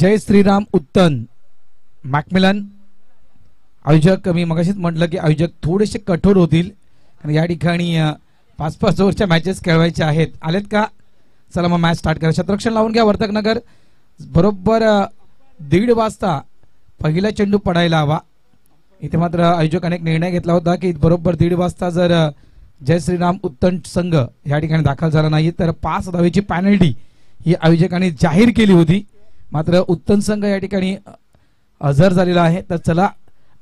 जय श्रीराम उत्तन Macmillan. आयोजक मी मगाशीच म्हटलं की आयोजक थोडेसे कठोर होतील कारण या ठिकाणी 5-5 ओव्हरच्या मॅचेस खेळवायच्या आहेत. आलेत का? चला मग मॅच स्टार्ट करा. शतरक्षण लावून घ्या वर्तकनगर. बरोबर 1:30 वाजता पहिला चेंडू पडायला हवा. इथे मात्र आयोजकाने एक निर्णय घेतला होता की बरोबर 1:30 वाजता जर जय श्रीराम उत्तन संघ या ठिकाणी दाखल झाला नाही तर 5 धावेची पॅनल्टी ही आयोजकांनी जाहीर केली होती. मात्र उत्तन संघ या ठिकाणी हजर झालेला आहे. तर चला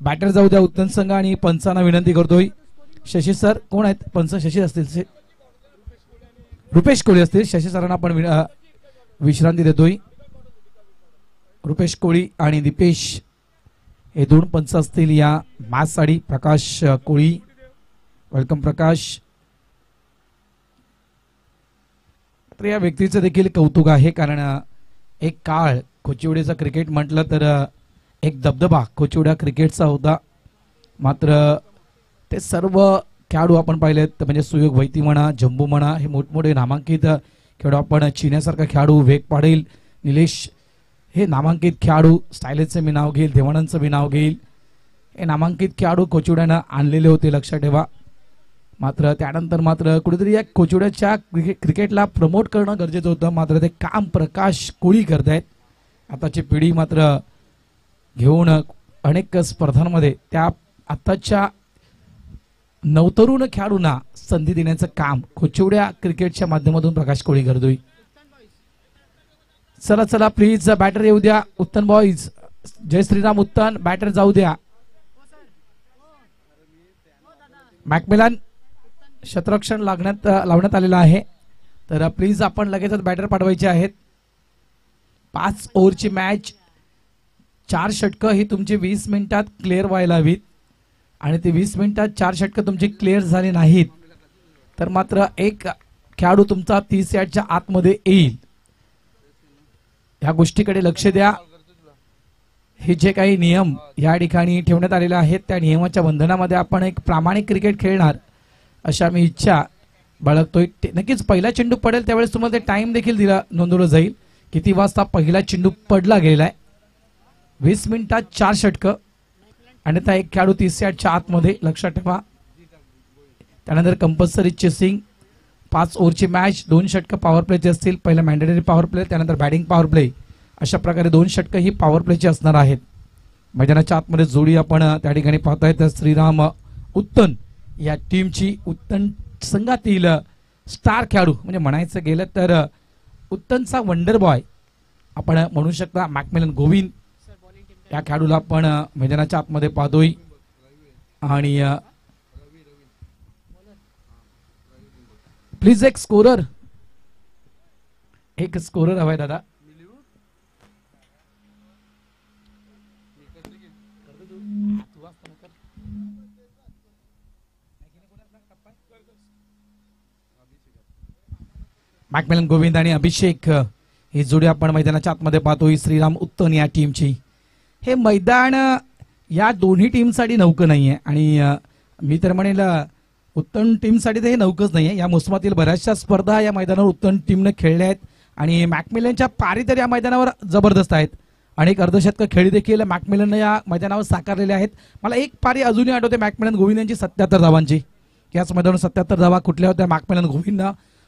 बॅटर जाऊ द्या उत्तन संघ आणि पंचांना विनंती करतोय. शशी सर कोण आहेत? पंच शशी असतील, रुपेश कोळी असतील. शशी सरांना आपण विश्रांती देतोय. रुपेश कोळी आणि दीपेश हे 2 पंच असतील या मॅच साठी. प्रकाश कोळी, वेलकम प्रकाश. तर या व्यक्तीचं देखील कौतुक आहे कारण एक काळ कोचिवडेचा क्रिकेट म्हटलं तर एक दबदबा कोचिवडा क्रिकेटचा होता. मात्र ते सर्व खेळाडू आपण पाहिलेत म्हणजे सुयोग वैती म्हणा, जम्बू म्हणा, हे मोठमोठे नामांकित खेळाडू आपण चिन्यासारखा खेळाडू, वेग पाटील, निलेश हे नामांकित खेळाडू, स्टायलेसचं मी नाव घेईल, देवानंदचं मी नाव घेईल. हे नामांकित खेळाडू कोचिवड्यानं आणलेले होते, लक्षात ठेवा. मात्र त्यानंतर मात्र कुठेतरी या कोचिवड्याच्या क्रिकेटला प्रमोट करणं गरजेचं होतं. मात्र ते काम प्रकाश कोळी करतायत. आताची पिढी मात्र घेऊन अनेक स्पर्धांमध्ये त्या आताच्या नवतरुण खेळाडूंना संधी देण्याचं काम कोचिवड्या क्रिकेटच्या माध्यमातून प्रकाश कोळी करतोय. चला चला प्लीज बॅटर येऊ द्या. उत्तन बॉईज, जय श्रीराम उत्तन बॅटर जाऊ द्या. मॅकमिलन शतरक्षण लावण्यात आलेलं आहे. तर प्लीज आपण लगेचच बॅटर पाठवायचे आहेत. 5 ओव्हरची मॅच, 4 षटकं ही तुमची 20 मिनिटात क्लिअर व्हायला हवीत आणि ते 20 मिनिटात 4 षटकं तुमची क्लिअर झाली नाहीत तर मात्र एक खेळाडू तुमचा 30 यार्डच्या आतमध्ये येईल. या गोष्टीकडे लक्ष द्या. हे जे काही नियम या ठिकाणी ठेवण्यात आलेले आहेत त्या नियमाच्या बंधनामध्ये आपण एक प्रामाणिक क्रिकेट खेळणार अशा मी इच्छा बाळगतोय. नक्कीच पहिला चेंडू पडेल त्यावेळेस तुम्हाला ते टाइम देखील नोंदवलं जाईल किती वाजता पहिला चेंडू पडला गेलाय. 20 मिनिटात 4 षटकं आणि त्या एक खेळाडू 30 यार्डच्या आतमध्ये, लक्षात ठेवा. त्यानंतर कंपल्सरी चेसिंग, 5 ओव्हरची मॅच, 2 षटकं पॉवर प्लेचे असतील. पहिला मॅन्डेटरी पॉवर प्ले, त्यानंतर बॅटिंग पॉवर प्ले, अशा प्रकारे 2 षटकं ही पॉवर प्लेची असणार आहेत. मैदानाच्या आतमध्ये जोडी आपण त्या ठिकाणी पाहताय तर श्रीराम उत्तन या टीमची, उत्तन संघातील स्टार खेळाडू म्हणजे म्हणायचं गेलं तर उत्तनचा वंडर बॉय आपण म्हणू शकता मॅकमिलन गोविंद या खेळाडूला आपण मैदानाच्या आतमध्ये पाहतोय. आणि प्लीज एक स्कोरर हवाय दादा. मॅकमिलन गोविंद आणि अभिषेक ही जोडी आपण मैदानाच्या आतमध्ये पाहतोय श्रीराम उत्तन या टीमची. हे मैदान या दोन्ही टीमसाठी नौकं नाहीये आणि मी तर म्हणेल उत्तम टीमसाठी तर हे नौकच नाहीये. या मोसमातील बऱ्याचशा स्पर्धा या मैदानावर उत्तम टीमने खेळल्या आहेत आणि मॅकमिलनच्या पारी तर या मैदानावर जबरदस्त आहेत. अनेक अर्धशतक खेळी देखील मॅकमिलन या मैदानावर साकारलेले आहेत. मला एक पारी अजूनही आठवते मॅकमिलन गोविंद यांची 77 धावांची. याच मैदानावर 77 धावा कुठल्या होत्या मॅकमिलन गोविंद.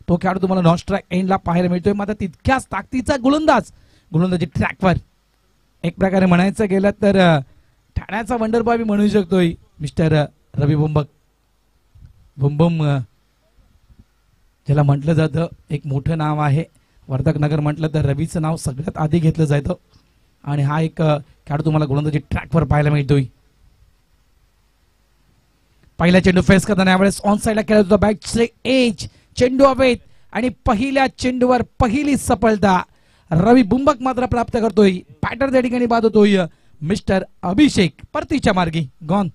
तो खेळाडू तुम्हाला नॉन स्ट्राईक एंडला पाहायला मिळतोय. मात्र तितक्याच ताकदीचा गोलंदाजी ट्रॅकवर एक प्रकारे म्हणायचं गेलं तर ठाण्याचा वंडर बॉय मी म्हणू शकतोय मिस्टर रवी बुंबक. बुंबम ज्याला म्हटलं जातं एक मोठं नाव आहे. वर्धकनगर म्हटलं तर रवीचं नाव सगळ्यात आधी घेतलं जातं आणि हा एक खेळाडू तुम्हाला गोलंदाजी ट्रॅकवर पाहायला मिळतोय. पहिला चेंडू फेस करताना यावेळेस ऑन साईडला खेळत होता बॅटचे एज, चेंडू हवेत आणि पहिल्या चेंडूवर पहिली सफलता रवी बुंबक मात्र प्राप्त करतोय. बॅटर त्या ठिकाणी बाद होतोय मिस्टर अभिषेक. परतीच्या मार्गी गॉन.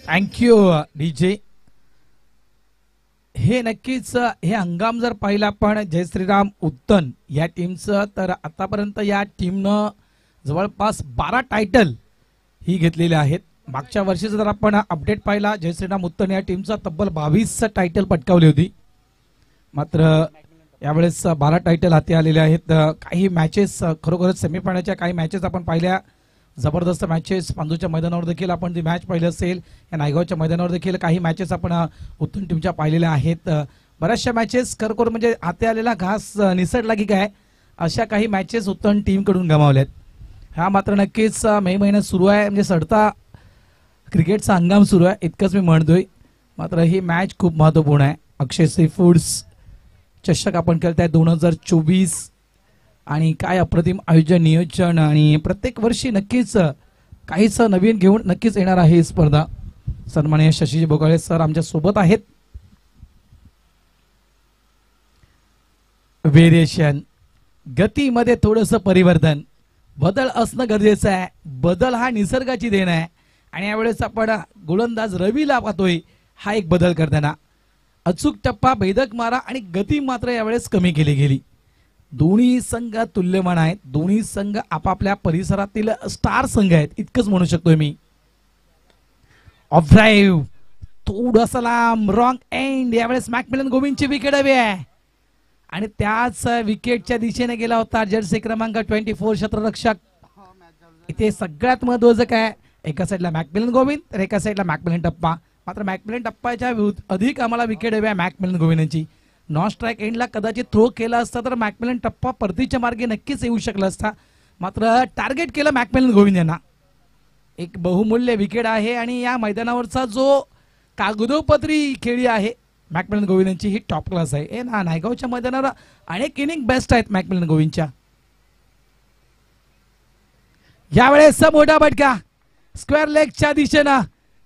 Thank you DJ. हे नक्कीच हे हंगाम जर पाहिला आपण जय श्रीराम उत्तन या टीमचं, तर आतापर्यंत या टीमनं जवळपास 12 टायटल ही घेतलेले आहेत. मागच्या वर्षीचा जर आपण अपडेट पाहिला जय श्रीराम उत्तन या टीमचा तब्बल 22 टायटल पटकावली होती. मात्र यावेळेस 12 टायटल हाती आलेले आहेत. काही मॅचेस खरोखरच सेमीफायनलच्या काही मॅचेस आपण पाहिल्या, जबरदस्त मॅचेस. पांजूच्या मैदानावर देखील आपण ती मॅच पाहिली असेल, या नायगावच्या मैदानावर देखील काही मॅचेस आपण उत्तम टीमच्या पाहिलेल्या आहेत. बऱ्याचशा मॅचेस खरोखर म्हणजे हाती आलेला घास निसटला की काय अशा काही मॅचेस उत्तम टीमकडून गमावल्यात. हा मात्र नक्कीच मे महिन्यात सुरू आहे, म्हणजे सडता क्रिकेटचा हंगाम सुरू आहे इतकंच मी म्हणतोय. मात्र ही मॅच खूप महत्त्वपूर्ण आहे. अक्षय सी फूड्स चषक आपण खेळताय 2024 आणि काय अप्रतिम आयोजन नियोजन, आणि प्रत्येक वर्षी नक्कीच काहीच नवीन घेऊन नक्कीच येणार आहे ही स्पर्धा. सन्माननीय शशीजी बोगाळे सर आमच्या सोबत आहेत. व्हेरिएशन, गतीमध्ये थोडंसं परिवर्तन, बदल असणं गरजेचं आहे. बदल हा निसर्गाची देण आहे आणि यावेळेस आपण गोलंदाज रवीला पाहतोय हा एक बदल करताना. अचूक टप्पा, भेदक मारा आणि गती मात्र यावेळेस कमी केली गेली. दोन्ही संघ तुल्यमान आहेत. दोन्ही संघ आपापल्या परिसरातील स्टार संघ आहेत इतकंच म्हणू शकतोय मी. ऑफ ड्राईव्ह थोडासा लांब, रॉंग एंड. यावेळेस मॅकमिलन गोविंदची विकेट हवी आहे आणि त्याच विकेटच्या दिशेने गेला होता जर्सी क्रमांक 24 क्षेत्ररक्षक. इथे सगळ्यात महत्वाचं काय, एका साईडला मॅकमिलन गोविंद तर एका साईडला मॅकमिलन टप्पा. मात्र मॅकमिलन टप्पाच्या अधिक आम्हाला विकेट हवी आहे मॅकमिलन गोविंदची. नॉन स्ट्राईक एंडला कदाचित थ्रो केला असता तर मॅकमिलन टप्पा परतीच्या मार्गे नक्कीच येऊ शकला असता. मात्र टार्गेट केलं मॅकमिलन गोविंद यांना. एक बहुमूल्य विकेट आहे आणि या मैदानावरचा जो कागदोपत्री खेळी आहे मॅकमिलन गोविंदची ही टॉप क्लास आहे. हे ना नायगावच्या मैदानावर अनेक इनिंग बेस्ट आहेत मॅकमिलन गोविंदच्या. यावेळेस मोठा बटका स्क्वेअर लेगच्या दिशेनं,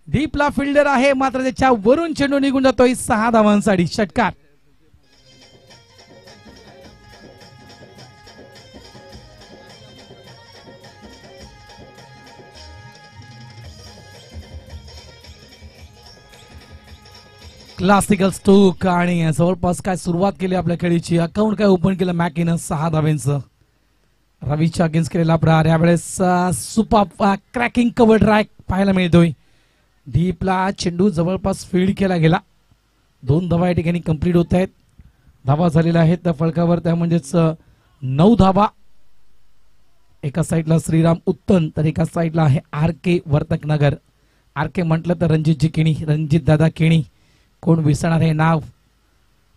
डीपला फिल्डर आहे मात्र त्याच्या वरून चेंडू निघून जातोय 6 धावांसाठी. षटकार. क्लासिकल स्टोक आणि जवळपास काय सुरुवात केली आपल्या खेळीची. अकाउंट काय ओपन केलं मॅकीनं 6 धाव्यांचं. रवीच्या अगेन्स्ट केलेला प्रहार यावेळेस सुपर क्रॅकिंग कव्हर ड्राईव्ह पाहायला मिळतोय. डीपला चेंडू जवळपास फील्ड केला गेला. 2 धावा या ठिकाणी कंप्लीट होत आहेत. धावा झालेल्या आहेत त्या फळकावर, त्या म्हणजेच 9 धावा. एका साईडला श्रीराम उत्तन तर एका साईडला आहे आर के वर्तकनगर. आर के म्हटलं तर रणजितजी केणी, रणजित दादा केणी. कोण विसरणार हे नाव,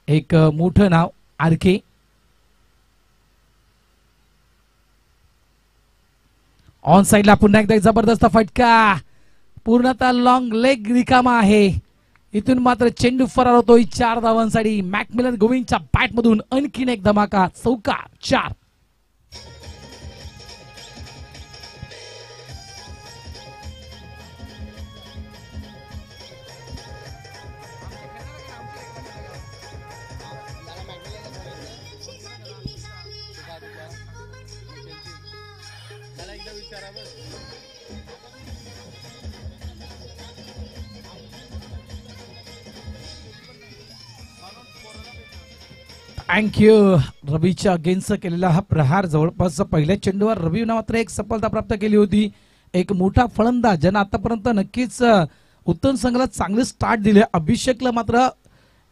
एक मोठं नाव आर के. ऑन साइडला पुन्हा एकदा जबरदस्त फटका, पूर्णतः लॉंग लेग रिकामा आहे. इथून मात्र चेंडू फरार होतोय 4 धावांसाठी. मॅकमिलन गोविंदच्या बॅट मधून आणखीन एक धमाका, चौकार 4. थँक्यू. रवीच्या अगेन्स्ट केलेला हा प्रहार जवळपास पहिल्या चेंडूवर रवीनं मात्र एक सफलता प्राप्त केली होती. एक मोठा फलंदाज ज्यानं आतापर्यंत नक्कीच उत्तम संघाला चांगले स्टार्ट दिले. अभिषेकला मात्र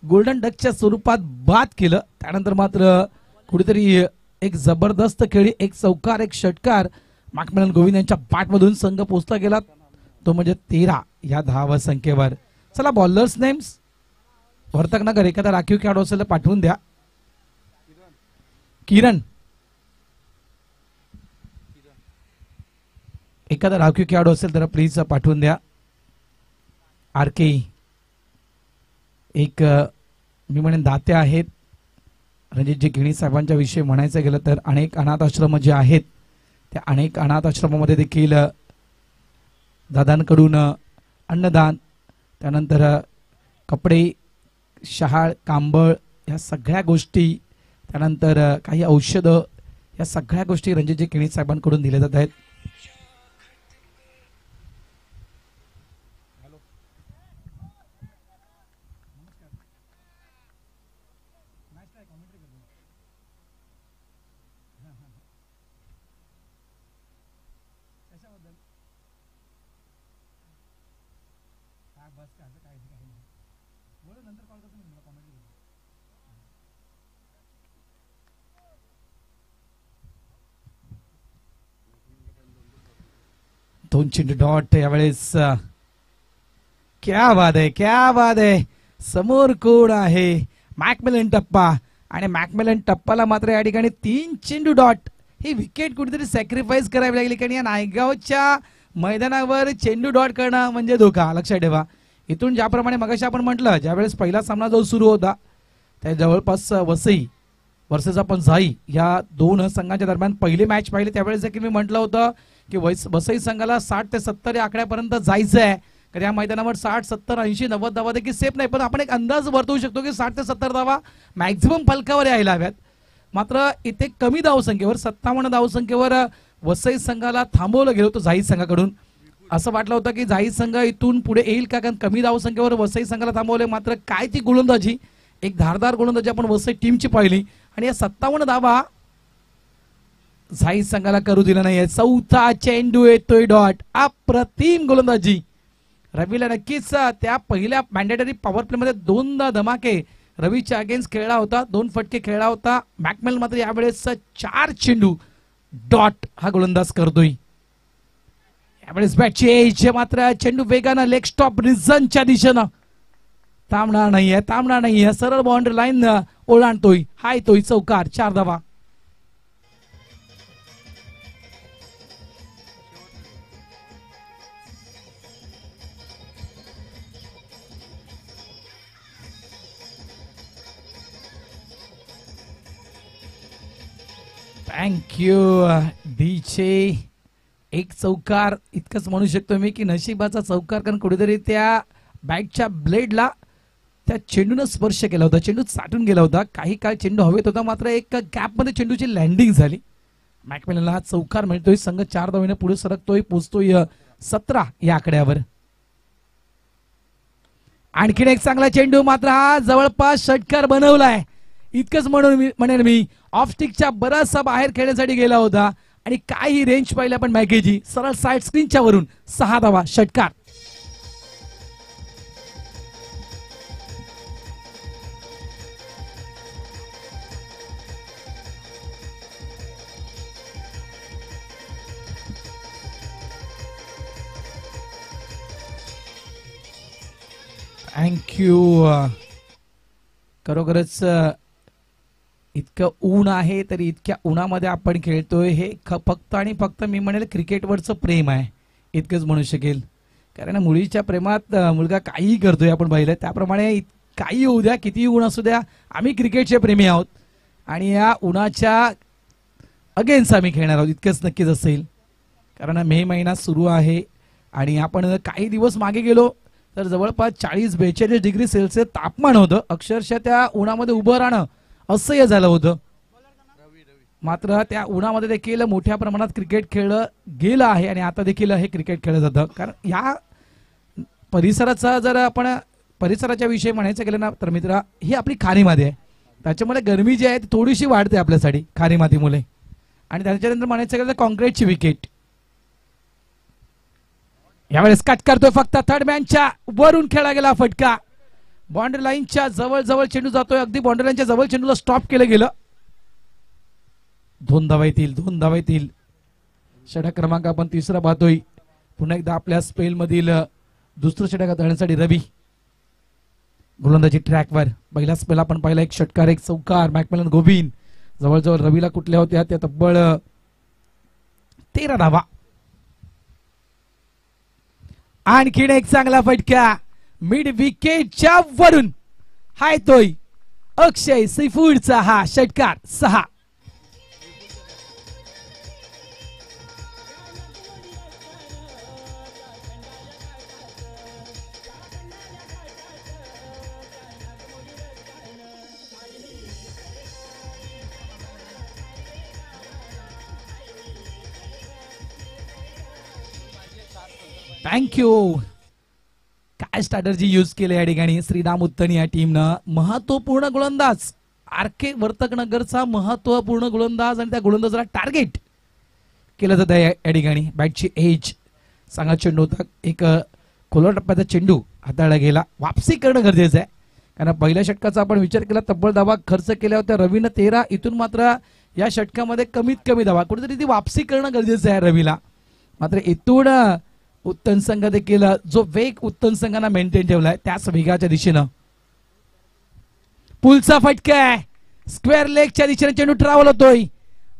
गोल्डन डकच्या स्वरूपात बाद केलं. त्यानंतर मात्र कुठेतरी एक जबरदस्त खेळी, एक चौकार एक षटकार मॅकमिलन गोविंद यांच्या बॅटमधून संघ पोहोचला गेला, तो म्हणजे 13 या धावा संख्येवर. चला बॉलर्स नेम्स. वर्तकनगर एखादा राखीव खेळाडू असेल तर पाठवून द्या. किरण, एखादा राखीव खेळाडू असेल तर प्लीज पाठवून द्या. आर के एक मी म्हणेन दाते आहेत. रणजितजी केणी साहेबांच्या विषयी म्हणायचं गेलं तर अनेक अनाथ आश्रम जे आहेत त्या अनेक अनाथ आश्रमामध्ये देखील दादांकडून अन्नदान, त्यानंतर कपडे, शहाळ, कांबळ या सगळ्या गोष्टी, त्यानंतर काही औषधं, या सगळ्या गोष्टी रणजितजी केणी साहेबांकडून दिल्या जात आहेत. दोन चेंडू डॉट यावेळेस. क्या बात आहे, क्या बात आहे. समोर कोण आहे? मॅकमिलन टप्पा. आणि मॅकमिलन टप्पाला मात्र या ठिकाणी 3 चेंडू डॉट. ही विकेट कुठेतरी सॅक्रिफाईस करावी लागली, कारण या नायगावच्या मैदानावर चेंडू डॉट करणं म्हणजे धोका. लक्षात ठेवा. इथून ज्याप्रमाणे मगाशी आपण म्हटलं, ज्यावेळेस पहिला सामना जो सुरू होता त्या जवळपास वसई वर्सेस आपण जाई या दोन संघांच्या दरम्यान पहिली मॅच पाहिली, त्यावेळेस देखील मी म्हटलं होतं की वसई संघाला 60 ते 70 या आकड्यापर्यंत जायचं आहे. कारण या मैदानावर 60, 70, 80, 90 धावा देखील सेफ नाही, पण आपण एक अंदाज वर्तवू शकतो की 60 ते 70 धावा मॅक्झिमम फलकावर यायला हव्यात. मात्र इथे कमी धावसंख्येवर 57 धावसंख्येवर वसई संघाला थांबवलं गेलं होतं जाहीर संघाकडून. असं वाटलं होतं की जाहीर संघ इथून पुढे येईल का, कारण कमी धावसंख्येवर वसई संघाला थांबवले. मात्र काय ती गोलंदाजी, एक धारदार गोलंदाजी आपण वसई टीमची पाहिली. आणि या 57 धावा जाहीर संघाला करू दिला नाहीये. चौथा चेंडू येतोय डॉट. अप्रतिम गोलंदाजी. रवीला नक्कीच त्या पहिल्या मॅन्डेटरी पॉवर प्ले मध्ये 2 धमाके रवीच्या अगेन्स्ट खेळला होता, 2 फटके खेळला होता. मॅकमेल मात्र यावेळेस 4 चेंडू डॉट हा गोलंदाज करतोय. यावेळेस बॅटची एज मात्र चेंडू वेगानं लेग स्टॉप रिझनच्या दिशेनं. थांबणार नाहीये, थांबणार नाहीये. सरळ बाउंड्री लाईन ओलांडतोय. हा येतोय चौकार. 4 धावा. थँक्यू डीचे. एक चौकार इतकंच म्हणू शकतो मी की नशिबाचा चौकार, कारण कुठेतरी त्या बॅटच्या ब्लेडला त्या चेंडूनं स्पर्श केला होता, चेंडू साठून गेला होता. काही काळ चेंडू हवेत होता, मात्र एक गॅप मध्ये चेंडूची लँडिंग झाली. मॅकमिलनला हा चौकार मिळतोय. संघ 4 धावेने पुढे सरकतोय, पोहोचतोय 17 या आकड्यावर. आणखीन एक चांगला चेंडू, मात्र हा जवळपास षटकार बनवलाय. इतकंच म्हणेन मी. ऑफ स्टिकच्या बराचसा बाहेर खेळण्यासाठी गेला होता. आणि काही रेंज पाहिली आपण मॅकेजी, सरळ साइड स्क्रीनच्या वरून. 6 धावा. षटकार. थँक्यू. खरोखरच इतकं ऊन आहे, तरी इतक्या उन्हामध्ये आपण खेळतोय. हे फक्त आणि फक्त मी म्हणेल क्रिकेटवरचं प्रेम आहे, इतकंच म्हणू शकेल. कारण मुलीच्या प्रेमात मुलगा काहीही करतोय आपण पाहिलं. त्याप्रमाणे काही होऊ द्या, कितीही ऊन असू द्या, आम्ही क्रिकेटचे प्रेमी आहोत. आणि या उन्हाच्या अगेन्स्ट आम्ही खेळणार आहोत, इतकंच नक्कीच असेल. कारण मे महिना सुरू आहे आणि आपण काही दिवस मागे गेलो तर जवळपास 40-42 डिग्री सेल्सिअस तापमान होतं. अक्षरशः त्या उन्हामध्ये उभं राहणं असह्य झालं होतं. मात्र त्या उन्हामध्ये देखील मोठ्या प्रमाणात क्रिकेट खेळलं गेलं आहे आणि आता देखील हे क्रिकेट खेळलं जातं. कारण या परिसराचा जर आपण परिसराच्या विषयी म्हणायचं गेलं ना तर मित्रा, ही आपली खारी माती आहे. त्याच्यामुळे गरमी जी आहे ती थोडीशी वाढते आपल्यासाठी खारी मातीमुळे. आणि त्याच्यानंतर म्हणायचं गेलं तर कॉन्क्रीटची विकेट. यावेळेस कट करतोय फक्त थर्ड मॅनच्या वरून खेळला गेला फटका. बाउंड्री लाईनच्या जवळ जवळ चेंडू जातोय, अगदी बाउंड्री लाईनच्या जवळ चेंडूला स्टॉप केलं गेलं. 2 धावा येतील, 2 धावा येतील. षटक क्रमांक आपण 3रा पाहतोय. पुन्हा एकदा आपल्या स्पेल मधील दुसरं षटक हाताळण्यासाठी रवी गोलंदाजी ट्रॅकवर. पहिला स्पेल आपण पाहिला, एक षटकार एक चौकार. मॅकमिलन गोविंद जवळजवळ रवीला कुठल्या होत्या त्या तब्बल 13 धावा. आणखीन एक चांगला फटका मिड विकेटच्या वरून. हाय तोय अक्षय सैफूरचा हा षटकार. 6. थँक्यू. काय स्ट्रॅटर्जी यूज केली या ठिकाणी श्रीराम उत्तनी या टीमनं. महत्वपूर्ण गोलंदाज RK वर्तकनगरचा महत्वपूर्ण गोलंदाज आणि त्या गोलंदाजाला टार्गेट केलं जातं या ठिकाणी. बॅटची एज चांगला चेंडू होता. एक खोलवर टप्प्याचा चेंडू हाताळला गेला. वापसी करणं गरजेचं आहे कारण पहिल्या षटकाचा आपण विचार केला तब्बल धावा खर्च केल्या होत्या रवीनं 13. इथून मात्र या षटकामध्ये कमीत कमी धावा कुठेतरी ती वापसी करणं गरजेचं आहे रवीला. मात्र इथून उत्तम संघ देखील जो वेग उत्तम संघानं मेंटेन ठेवलाय त्याच वेगाच्या दिशेनं पुलचा फटका आहे. स्क्वेअर लेगच्या दिशेने चेंडू ट्रॅव्हल होतोय.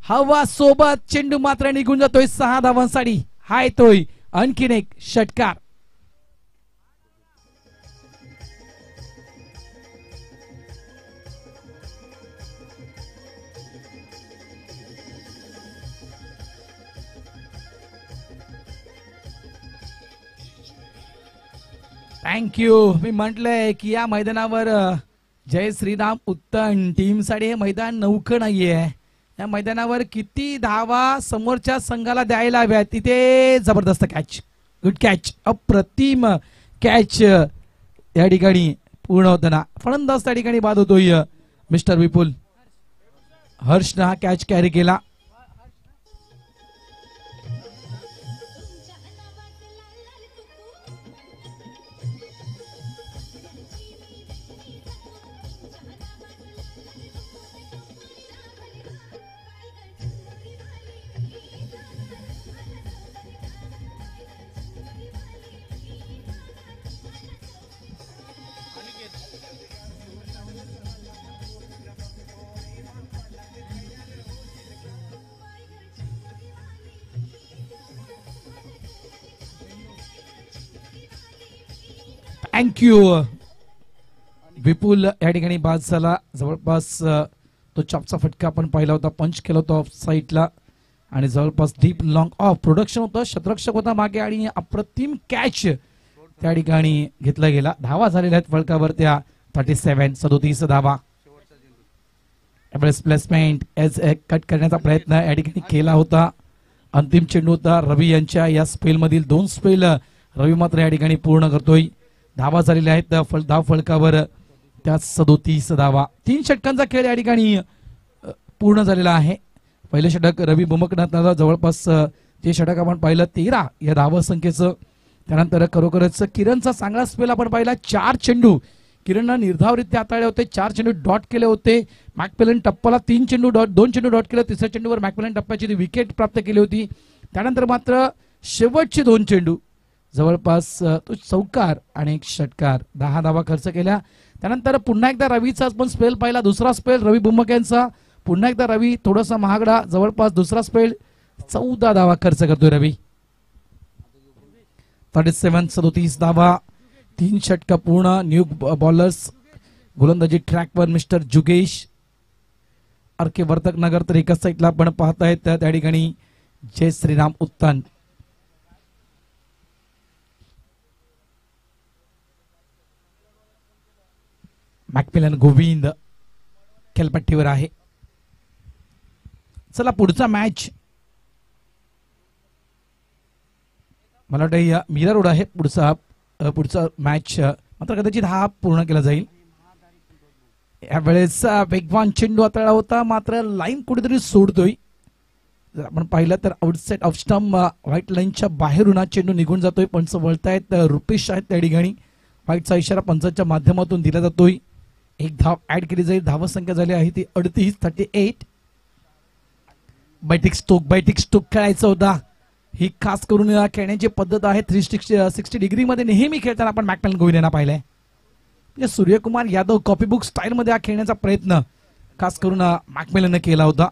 हवा सोबत चेंडू मात्र निघून जातोय 6 धावांसाठी. हा येतोय आणखीन एक षटकार. थँक्यू. मी म्हटलंय की या मैदानावर जय श्रीराम उत्तम टीमसाठी हे मैदान नौखं नाहीये. या मैदानावर किती धावा समोरच्या संघाला द्यायला हव्यात. तिथे जबरदस्त कॅच, गुड कॅच, अप्रतिम कॅच या ठिकाणी पूर्ण होताना. फलंदाज त्या ठिकाणी बाद होतोय मिस्टर विपुल. हर्षनं हा कॅच कॅरी केला. थँक्यू. विपुल या ठिकाणी बाद झाला. जवळपास तो चॉपचा फटका आपण पाहिला होता. पंच केला होता ऑफ साईडला आणि जवळपास डीप लॉंग ऑफ प्रोडक्शन होतं. शतरक्षक होता मागे आणि अप्रतिम कॅच त्या ठिकाणी घेतला गेला. धावा झालेल्या आहेत फलकावर त्या 37 धावा. प्लेसमेंट एज कट करण्याचा प्रयत्न या ठिकाणी केला होता. अंतिम चेंडू होता रवी यांच्या या स्पेल मधील 2 स्पेल रवी मात्र या ठिकाणी पूर्ण करतोय. धावा झालेल्या आहेत धाव फलकावर त्या 37 धावा. 3 षटकांचा खेळ या ठिकाणी पूर्ण झालेला आहे. पहिले षटक रवी बुमकनाथला जवळपास ते षटक आपण पाहिलं 13 या धावा संख्येचं. त्यानंतर खरोखरच किरणचा चांगला स्पेल आपण पाहिला. 4 चेंडू किरणनं निर्धावरित्या हाताळले होते. 4 चेंडू डॉट केले होते. मॅकपेलन टप्पाला 2 चेंडू डॉट केले. तिसऱ्या चेंडूवर मॅकपेलन टप्प्याची विकेट प्राप्त केली होती. त्यानंतर मात्र शेवटचे 2 चेंडू जवळपास तो चौकार आणि एक षटकार 10 धावा खर्च केल्या. त्यानंतर पुन्हा एकदा रवीचा पण स्पेल पाहिला. दुसरा स्पेल रवी बुमक यांचा. पुन्हा एकदा रवी थोडासा महागडा. जवळपास दुसरा स्पेल 14 धावा खर्च करतोय रवी. 37 धावा. 3 षटक पूर्ण. न्यू बॉलर्स गोलंदाजी ट्रॅकवर मिस्टर जुगेश. RK वर्तकनगर तर एकाच साईडला आपण पाहतायत त्या ठिकाणी जय श्रीराम उत्तन. मॅकमिलन गोविंद खेळपट्टीवर आहे. चला पुढचा मॅच मला वाटतं मीरा रोड आहे. पुढचा मॅच मात्र कदाचित हा पूर्ण केला जाईल. यावेळेस वेगवान चेंडू हाताळला होता मात्र लाईन कुठेतरी सोडतोय. जर आपण पाहिलं तर आउटसाइड ऑफ स्टंप व्हाईट लाईनच्या बाहेरून हा चेंडू निघून जातोय. पंच वळतायत. रुपेश आहेत त्या ठिकाणी. व्हाईटचा इशारा पंचांच्या माध्यमातून दिला जातोय. एक धाव ऍड केली जाईल. धाव संख्या झाली आहे ती 38. बैटिक स्टोक खेळायचा होता. ही खास करून खेळण्याची पद्धत आहे 360 डिग्री मध्ये नेहमी खेळताना आपण मॅकपेलन गोविंद यांना पाहिलंय. म्हणजे सूर्यकुमार यादव कॉपीबुक स्टाईल मध्ये हा खेळण्याचा प्रयत्न खास करून मॅकपेलन केला होता.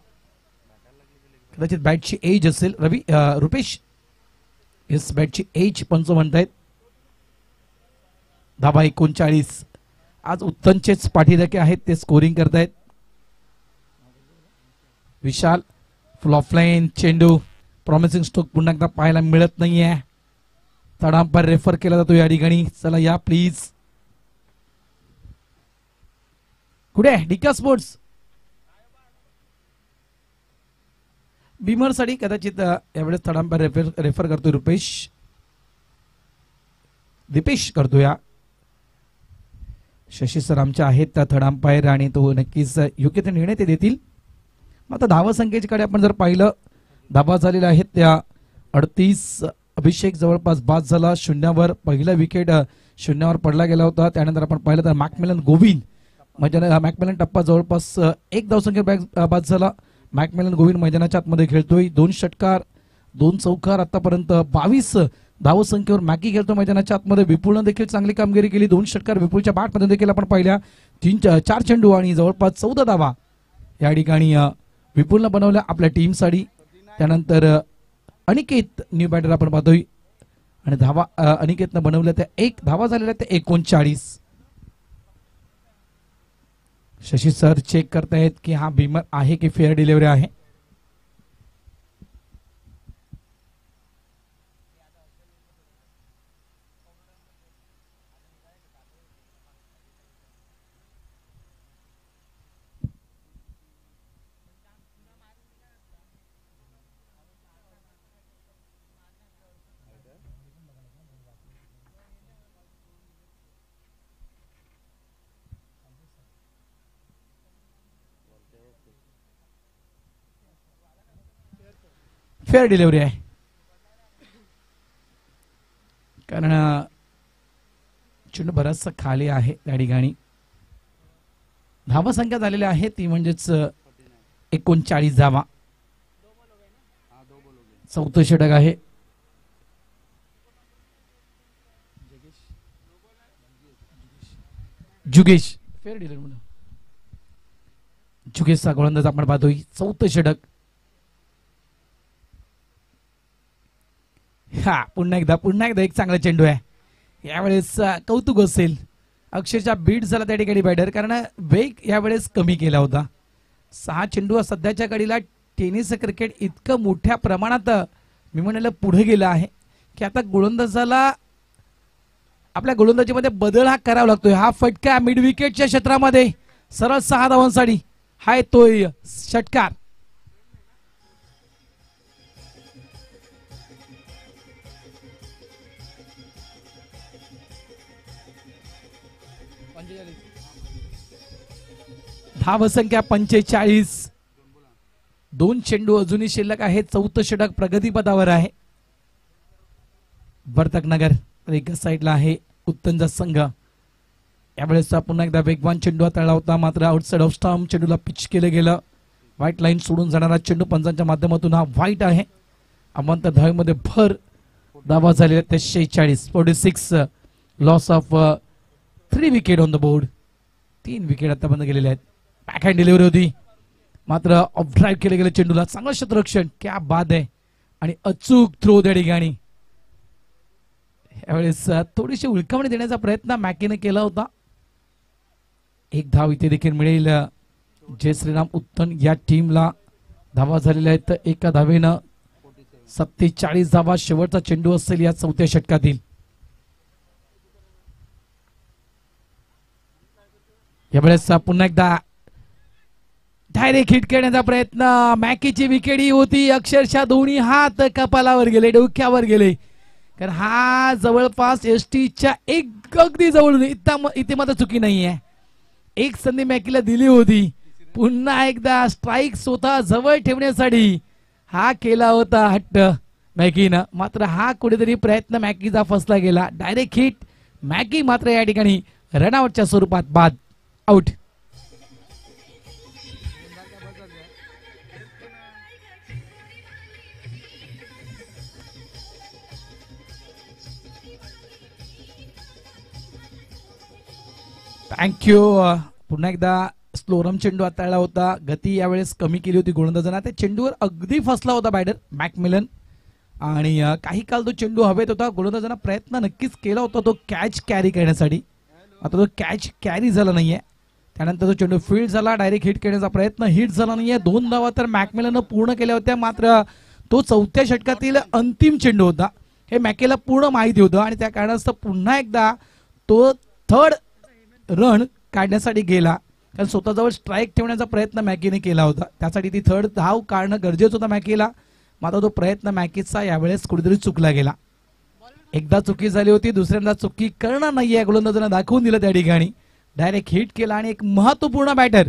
कदाचित बॅटची एज असेल रुपेश. येस बॅटची एज पंच म्हणतायत. धाबा 39. आज उत्तनचेच पाठीराखे आहेत ते स्कोरिंग करतायत. विशाल फुल ऑफ लाईन चेंडू. प्रॉमिसिंग स्ट्रोक पुन्हा एकदा पाहायला मिळत नाहीये. थर्ड अंपायर रेफर केला जातो या ठिकाणी. चला या प्लीज. कुठे डिका स्पोर्ट्स बीमर साठी कदाचित यावेळेस थर्ड अंपायर रेफर करतोय दीपेश करतो या. शशी सर आमच्या आहेत त्या थर्ड अंपायर आणि तो नक्कीच योग्य ते निर्णय ते देतील. आता धावा संख्येकडे आपण जर पाहिलं धावा झालेल्या आहेत त्या 38. अभिषेक जवळपास बाद झाला शून्यावर. पहिला विकेट शून्यावर पडला गेला होता. त्यानंतर आपण पाहिलं तर मॅकमिलन गोविंद म्हणजे मॅकमिलन टप्पा जवळपास 1 धावसंख्या बाद झाला. मॅकमिलन गोविंद मैदानाच्या आतमध्ये खेळतोय. 2 षटकार 2 चौकार आतापर्यंत 22 धावसंख्येवर मॅकी खेळतो मैदानाच्या आतमध्ये. विपुलनं देखील चांगली कामगिरी केली. 2 षटकार विपुलच्या बॅटमध्ये देखील आपण पाहिल्या. 4 चेंडू आणि जवळपास 14 धावा या ठिकाणी विपुलनं बनवल्या आपल्या टीमसाठी. त्यानंतर अनिकेत न्यू बॅटर आपण पाहतोय आणि धावा अनिकेतनं बनवल्या त्या 1 धावा झालेल्या त्या 39. शशी सर चेक करतायत की हा भीमर आहे की फेअर डिलिव्हरी आहे. फेअर डिलिव्हरी आहे कारण चेंडू बराचसा खाली आहे त्या ठिकाणी. धावा संख्या झालेल्या आहे ती म्हणजेच 39 धावा. 4थं षटक आहे. जुगेश फेअर डिलिव्हरी जुगेशचा गोलंदाज आपण पाहतोय. 4थं षटक. हा पुन्हा एकदा एक चांगला चेंडू आहे. यावेळेस कौतुक असेल अक्षरशः बीट झाला त्या ठिकाणी बॅटर कारण वेग यावेळेस कमी केला होता. 6 चेंडू सध्याच्या घडीला टेनिस क्रिकेट इतकं मोठ्या प्रमाणात मी म्हणाला पुढे गेलं आहे की आता गोलंदाजाला आपल्या गोलंदाजीमध्ये बदल हा करावा लागतोय. हा फटका मिड विकेटच्या क्षेत्रामध्ये सरळ 6 धावांसाठी हाय तोय षटकार. धावसंख्या 45. 2 चेंडू अजूनही शिल्लक आहेत. 4थं षटक प्रगतीपथावर आहे. बर्तक नगर एका साईडला आहे उत्तंजा संघ. यावेळेस पुन्हा एकदा वेगवान चेंडू हाताळला होता मात्र आउटसाइड ऑफ स्टंप चेंडूला पिच केलं गेलं. व्हाईट लाईन सोडून जाणारा चेंडू पंचांच्या माध्यमातून हा व्हाईट आहे. अमांत धावेमध्ये भर धावा झालेल्या त्या 46. Loss of 3 wicket on the board. 3 wicket आतापर्यंत गेलेले आहेत. बॅकहँड डिलिव्हरी होती मात्र ऑफ ड्राईव्ह केले गेले चेंडूला. चांगलं क्षेत्ररक्षण क्या बाद आहे आणि अचूक थ्रो त्या ठिकाणी. यावेळेस थोडीशी उलकावणी देण्याचा प्रयत्न मॅकीने केला होता. 1 धाव इथे देखील मिळेल. जय श्रीराम उत्तम या टीमला धावा झालेल्या आहेत. एका धावेनं 47 धावा. शेवटचा चेंडू असेल या 4थ्या षटकातील. यावेळेस पुन्हा एकदा डायरेक्ट हिट करण्याचा प्रयत्न. मॅकीची विकेट ही होती. अक्षरशः दोन्ही हात कपालावर गेले डोक्यावर गेले कारण हा जवळपास एसटीच्या अगदी जवळून इथे मात्र चुकी नाहीये. एक संधी मॅकीला दिली होती. पुन्हा एकदा स्ट्राईक स्वतः जवळ ठेवण्यासाठी हा केला होता हट्ट मॅकीनं मात्र हा कुठेतरी प्रयत्न मॅकीचा फसला गेला. Direct hit. मॅकी मात्र या ठिकाणी रनआउटच्या स्वरूपात बाद आउट. थँक्यू. पुन्हा एकदा स्लोरम चेंडू हाताळला होता. गती यावेळेस कमी केली होती गोलंदाजांना. त्या चेंडूवर अगदी फसला होता बॅटर मॅकमिलन आणि काही काल तो चेंडू हवेत होता. गोलंदाजांना प्रयत्न नक्कीच केला होता तो कॅच कॅरी करण्यासाठी. आता तो कॅच कॅरी झाला नाहीये. त्यानंतर तो चेंडू फील्ड झाला. डायरेक्ट हिट करण्याचा प्रयत्न हिट झाला नाहीये. 2 धावा तर मॅकमिलननं पूर्ण केल्या होत्या मात्र तो 4थ्या षटकातील अंतिम चेंडू होता हे मॅकेला पूर्ण माहिती होतं आणि त्या कारणास्तव पुन्हा एकदा तो 3rd रन काढण्यासाठी गेला कारण स्वतःजवळ स्ट्राईक ठेवण्याचा प्रयत्न मॅकीने केला होता. त्यासाठी ती 3rd धाव काढणं गरजेचं होतं मॅकीला मात्र तो प्रयत्न मॅकीचा यावेळेस कुठेतरी चुकला गेला. एकदा चुकी झाली होती दुसऱ्यांदा चुकी करणं नाहीये गोलंदाजांना दाखवून दिलं त्या ठिकाणी डायरेक्ट हिट केला आणि एक महत्वपूर्ण बॅटर.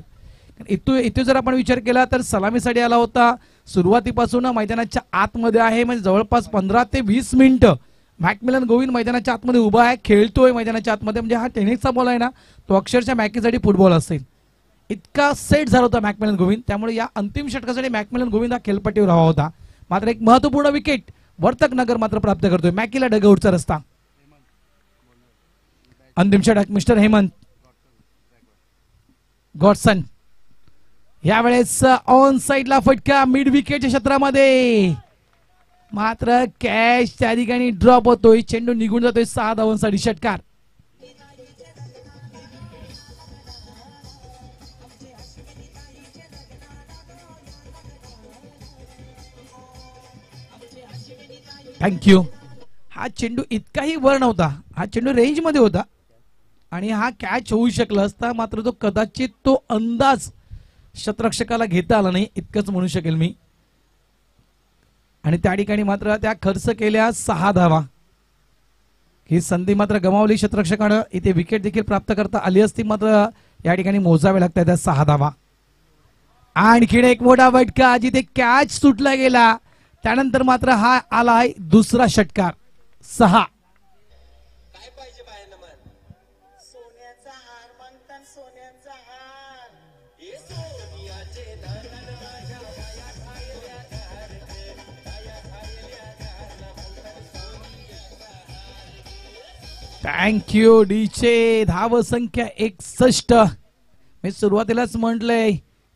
इथे जर आपण विचार केला तर सलामीसाठी आला होता. सुरुवातीपासून मैदानाच्या आतमध्ये आहे, म्हणजे जवळपास 15 ते 20 मिनिटं मॅकमिलन गोविंद मैदानाच्या आतमध्ये उभा आहे, खेळतोय मैदानाच्या आतमध्ये. म्हणजे हा टेनिसचा बॉल आहे ना, तो अक्षरशः मॅकीसाठी फुटबॉल असेल इतका सेट झाला होता मॅकमिलन गोविंद. त्यामुळे या अंतिम षटकासाठी मॅकमिलन गोविंद हा खेळपट्टीवर हवा होता. मात्र एक महत्वपूर्ण विकेट वर्तक नगर मात्र प्राप्त करतोय. मॅकीला डगआउटचा रस्ता. अंतिम षटक मिस्टर हेमंत गॉडसन. यावेळेस ऑन साइडला फटका मिड विकेटच्या क्षेत्रामध्ये, मात्र कॅच त्या ठिकाणी ड्रॉप होतोय. चेंडू निघून जातोय. 6 धावांसाठी षटकार. थँक्यू. हा चेंडू इतकाही वर नव्हता, हा चेंडू रेंज मध्ये होता आणि हा कॅच होऊ शकला असता, मात्र तो कदाचित तो अंदाज शतरक्षकाला घेता आला नाही इतकंच म्हणू शकेल मी. आणि त्या ठिकाणी मात्र त्या खर्च केल्या 6 धावा. ही संधी मात्र गमावली शतरक्षकानं. इथे विकेट देखील प्राप्त करता आली असती, मात्र या ठिकाणी मोजावे लागतात त्या 6 धावा. आणखीन एक मोठा फटका जिथे कॅच सुटला गेला. त्यानंतर मात्र हा आलाय दुसरा षटकार. 6. थँक्यू डीचे. धाव संख्या 61. मी सुरुवातीलाच म्हटलंय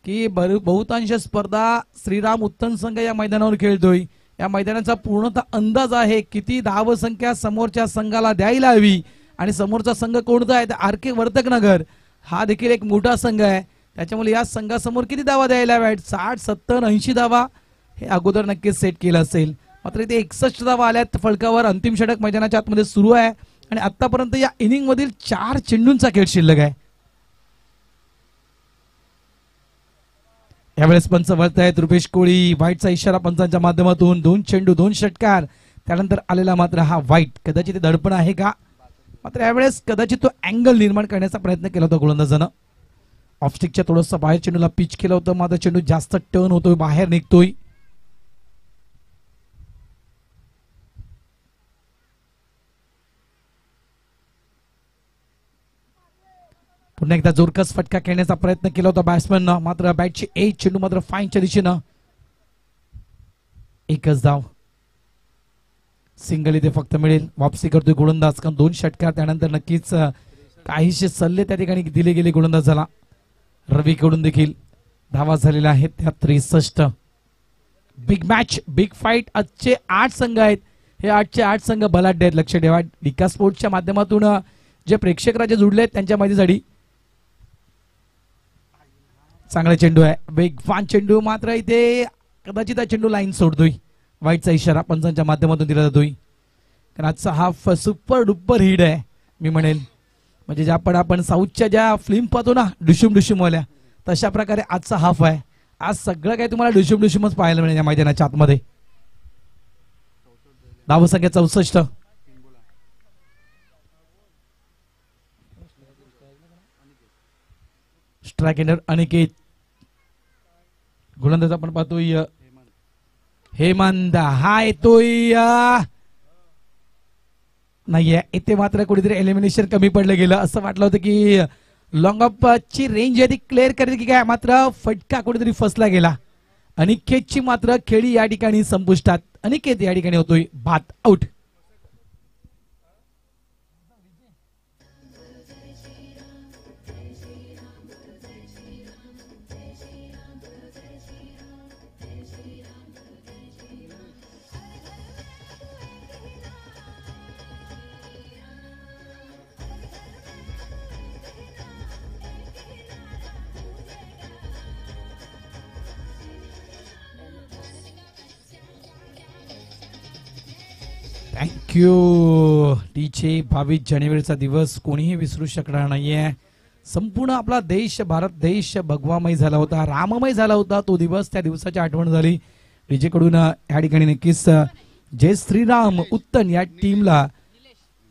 की बहुतांश स्पर्धा श्रीराम उत्तम संघ या मैदानावर खेळतोय. या मैदानाचा पूर्णतः अंदाज आहे किती धाव संख्या समोरच्या संघाला द्यायला हवी, आणि समोरचा संघ कोणता आहे तर आर.के. वर्तक नगर हा देखील एक मोठा संघ आहे. त्याच्यामुळे या संघासमोर किती धावा द्यायला हव्यात, 60, 70, 80 धावा हे अगोदर नक्कीच सेट केलं असेल. मात्र इथे 61 धावा आल्यात फलकावर. अंतिम षटक मैदानाच्या आतमध्ये सुरू आहे आणि आतापर्यंत या इनिंग मधील 4 चेंडूंचा खेळ शिल्लक आहे. यावेळेस पंच वळतायत रुपेश कोळी. व्हाईटचा इशारा पंचांच्या माध्यमातून. 2 चेंडू 2 षटकार. त्यानंतर आलेला मात्र हा व्हाईट. कदाचित दडपण आहे का, मात्र यावेळेस कदाचित तो अँगल निर्माण करण्याचा प्रयत्न केला होता गोलंदाजानं. ऑफस्टिकच्या थोडंसं बाहेर चेंडूला पिच केलं होतं, मात्र चेंडू जास्त टर्न होतोय, बाहेर निघतोय. पुन्हा एकदा जोरकस फटका खेळण्याचा प्रयत्न केला होता बॅट्समॅननं, मात्र बॅटची एज चेंडू मात्र फाईनच्या दिशेनं. एकच धाव. सिंगल इथे फक्त मिळेल. वापसी करतोय गोलंदाज, कारण 2 षटकार त्यानंतर नक्कीच काहीशे सल्ले त्या ठिकाणी दिले गेले गोलंदाजाला. रवीकडून देखील धावा झालेल्या आहेत त्या 63. Big match, big fight. आजचे 8 संघ आहेत. हे 8चे 8 संघ बलाढ्य आहेत. लक्ष ठेवा. डिका स्पोर्ट्सच्या माध्यमातून जे प्रेक्षक राजे जुडले आहेत त्यांच्या माहितीसाठी चांगला चेंडू आहे, वेगवान चेंडू. मात्र इथे कदाचित हा चेंडू लाईन सोडतोय. व्हाईटचा इशारा पंचांच्या माध्यमातून दिला जातोय, कारण आजचा हाफ सुपर डुपर हिट आहे मी म्हणेल. म्हणजे ज्या आपण साऊथच्या ज्या फिल्म पाहतो ना डुशुम डुशुम वाल्या, तशा प्रकारे आजचा हाफ आहे. आज सगळं काही तुम्हाला डुशुम डुशुमच पाहायला मिळेल या मैदानाच्या आतमध्ये. धावसंख्या 64. स्ट्राइक एंडर अनिकेत. गोलंदाज आपण पाहतोय हेमंत. हा येतोय नाहीये. इथे मात्र कुठेतरी एलिमिनेशन कमी पडलं गेलं. असं वाटलं होतं की लॉंग ऑफ ची रेंज आहे ती क्लिअर करेल की काय, मात्र फटका कुठेतरी फसला गेला. अनिकेतची मात्र खेळी या ठिकाणी संपुष्टात. अनिकेत या ठिकाणी होतोय बाद. आउट. थँक्यू टीचे. 22 जानेवारीचा दिवस कोणीही विसरू शकणार नाहीये. संपूर्ण आपला देश, भारत देश भगवामय झाला होता, राममय झाला होता तो दिवस. त्या दिवसाची आठवण झाली. डीजे कडून या ठिकाणी नक्कीच जय श्रीराम उत्तन या टीमला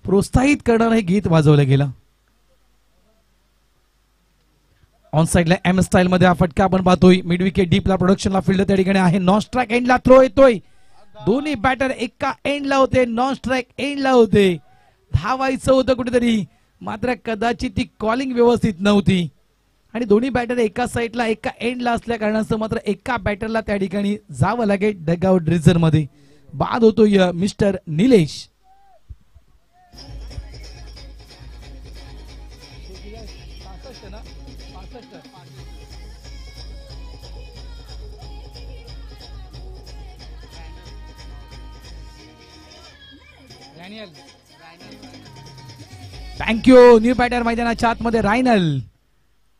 प्रोत्साहित करणारं हे गीत वाजवलं गेलं. ऑन साइडला एम स्टाईल मध्ये हा फटका आपण पाहतोय. मिड विकेट डीपला प्रोडक्शनला फील्ड त्या ठिकाणी आहे. नॉन स्ट्राईक एंडला थ्रो येतोय. दोन्ही बॅटर एका एंडला होते, नॉन स्ट्राईक एंडला होते. धावायचं होतं कुठेतरी, मात्र कदाचित ती कॉलिंग व्यवस्थित नव्हती आणि दोन्ही बॅटर एका साईडला एका एंडला असल्या कारणास्तव मात्र एका बॅटरला त्या ठिकाणी जावं लागेल डगआउट रिझर्व मध्ये. बाद होतोय mister Nilesh. Thank you. New batter मैदानाच्या आतमध्ये रायनल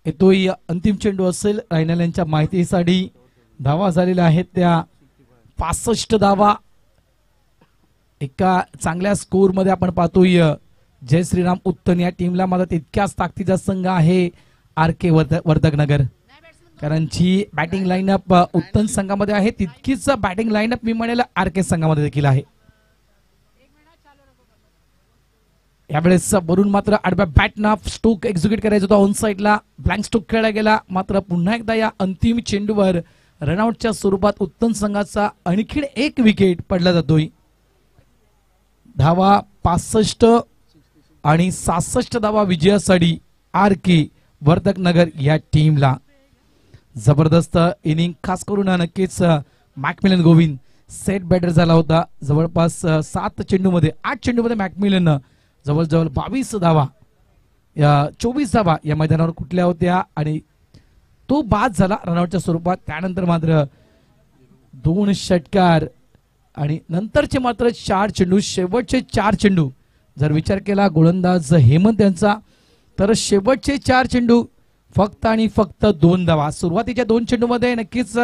येतोय. अंतिम चेंडू असेल रायनल यांच्या माहितीसाठी. धावा झालेल्या आहेत त्या 65 धावा. एका चांगल्या स्कोर मध्ये आपण पाहतोय जय श्रीराम उत्तन या टीमला मात्र तितक्याच ताकदीचा संघ आहे आर के वर्धकनगर. कारण जी बॅटिंग लाईनअप उत्तन संघामध्ये आहे तितकीच बॅटिंग लाईनअप मी म्हणेल आर के संघामध्ये देखील आहे. यावेळेस वरून मात्र आडव्या बॅटना स्ट्रोक एक्झिक्यूट करायचा होता. ऑन साइडला ब्लँक स्ट्रोक खेळला गेला. मात्र पुन्हा एकदा या अंतिम चेंडूवर रनआउटच्या स्वरूपात उत्तम संघाचा आणखीन एक विकेट पडला जातोय. धावा 65 आणि 66 धावा विजयासाठी आर के वर्धकनगर या टीमला. जबरदस्त इनिंग खास करून नक्कीच मॅकमिलन गोविंद सेट बॅटर झाला होता. जवळपास 8 चेंडूमध्ये मॅकमिलन जवळजवळ 22 धावा 24 धावा या मैदानावर कुठल्या होत्या आणि तो बाद झाला रनआउटच्या स्वरूपात. त्यानंतर मात्र 2 षटकार आणि नंतरचे मात्र 4 चेंडू, शेवटचे 4 चेंडू जर विचार केला गोलंदाज हेमंत यांचा तर शेवटचे 4 चेंडू फक्त आणि फक्त 2 धावा. सुरुवातीच्या 2 चेंडूमध्ये नक्कीच